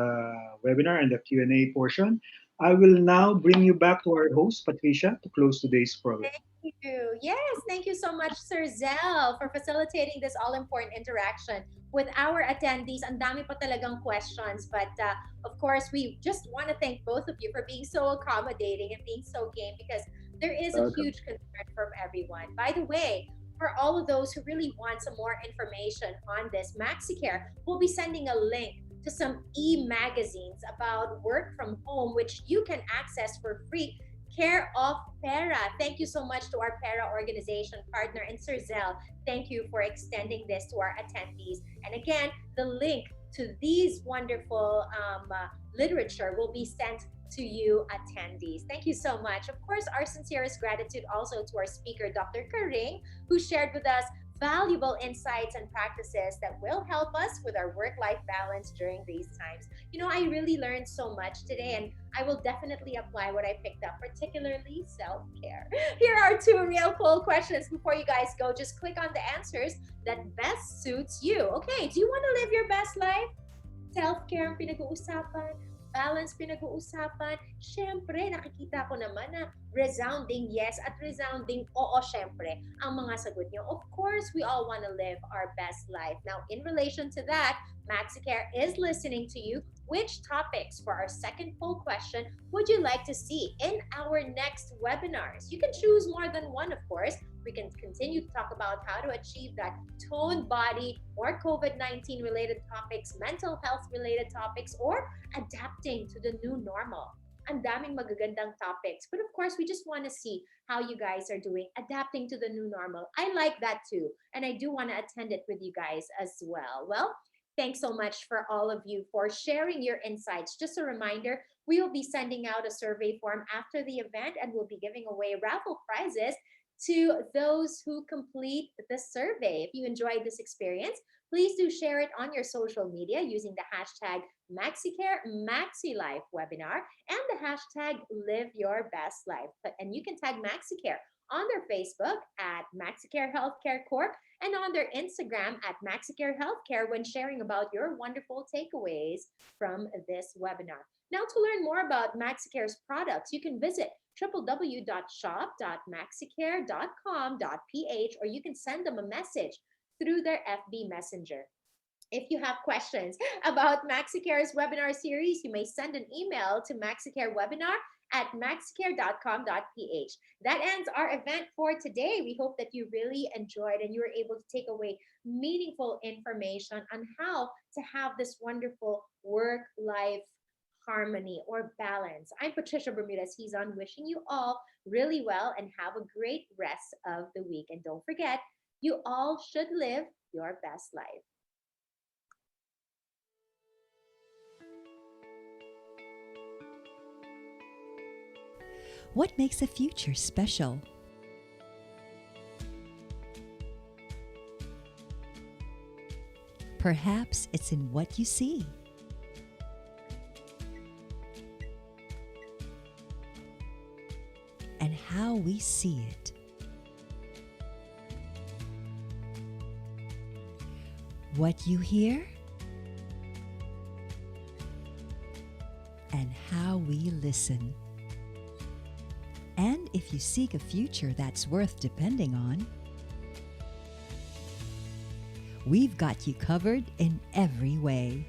webinar and the Q&A portion. I will now bring you back to our host, Patricia, to close today's program. Thank you. Yes, thank you so much, Sir Zell, for facilitating this all-important interaction with our attendees. Ang dami pa talagang questions, but of course, we just want to thank both of you for being so accommodating and being so game because there is a Welcome. huge concern from everyone. By the way, for all of those who really want some more information on this, MaxiCare will be sending a link to some e-magazines about work from home, which you can access for free care of Pera. Thank you so much to our Pera organization partner and Sir Zell. Thank you for extending this to our attendees. And again, the link to these wonderful literature will be sent to you attendees. Thank you so much. Of course, our sincerest gratitude also to our speaker, Dr. Karing, who shared with us valuable insights and practices that will help us with our work-life balance during these times. You know, I really learned so much today, and I will definitely apply what I picked up, particularly self-care. Here are two real poll questions before you guys go. Just click on the answers that best suits you. Okay, do you want to live your best life? Self-care ang pinag-uusapan, balance pinag-uusapan. Syempre, nakikita ko naman na resounding yes at resounding oo, syempre, ang mga sagot nyo. Of course, we all want to live our best life. Now, in relation to that, MaxiCare is listening to you. Which topics for our second poll question would you like to see in our next webinars? You can choose more than one, of course. We can continue to talk about how to achieve that toned body, more COVID-19 related topics, mental health related topics, or adapting to the new normal. Ang daming magagandang topics. But of course, we just want to see how you guys are doing adapting to the new normal. I like that too. And I do want to attend it with you guys as well. Well, thanks so much for all of you for sharing your insights. Just a reminder, we will be sending out a survey form after the event and we'll be giving away raffle prizes to those who complete the survey. If you enjoyed this experience, please do share it on your social media using the hashtag MaxiCare MaxiLife webinar and the hashtag Live Your Best Life. And you can tag MaxiCare on their Facebook at MaxiCare Healthcare Corp and on their Instagram at MaxiCare Healthcare when sharing about your wonderful takeaways from this webinar. Now, to learn more about MaxiCare's products, you can visit www.shop.maxicare.com.ph or you can send them a message through their FB Messenger. If you have questions about MaxiCare's webinar series, you may send an email to maxicarewebinar@maxicare.com.ph. That ends our event for today. We hope that you really enjoyed and you were able to take away meaningful information on how to have this wonderful work-life harmony or balance. I'm Patricia Bermudez. He's on wishing you all really well and have a great rest of the week. And don't forget, you all should live your best life. What makes a future special? Perhaps it's in what you see. And how we see it. What you hear and how we listen. And if you seek a future that's worth depending on, we've got you covered in every way.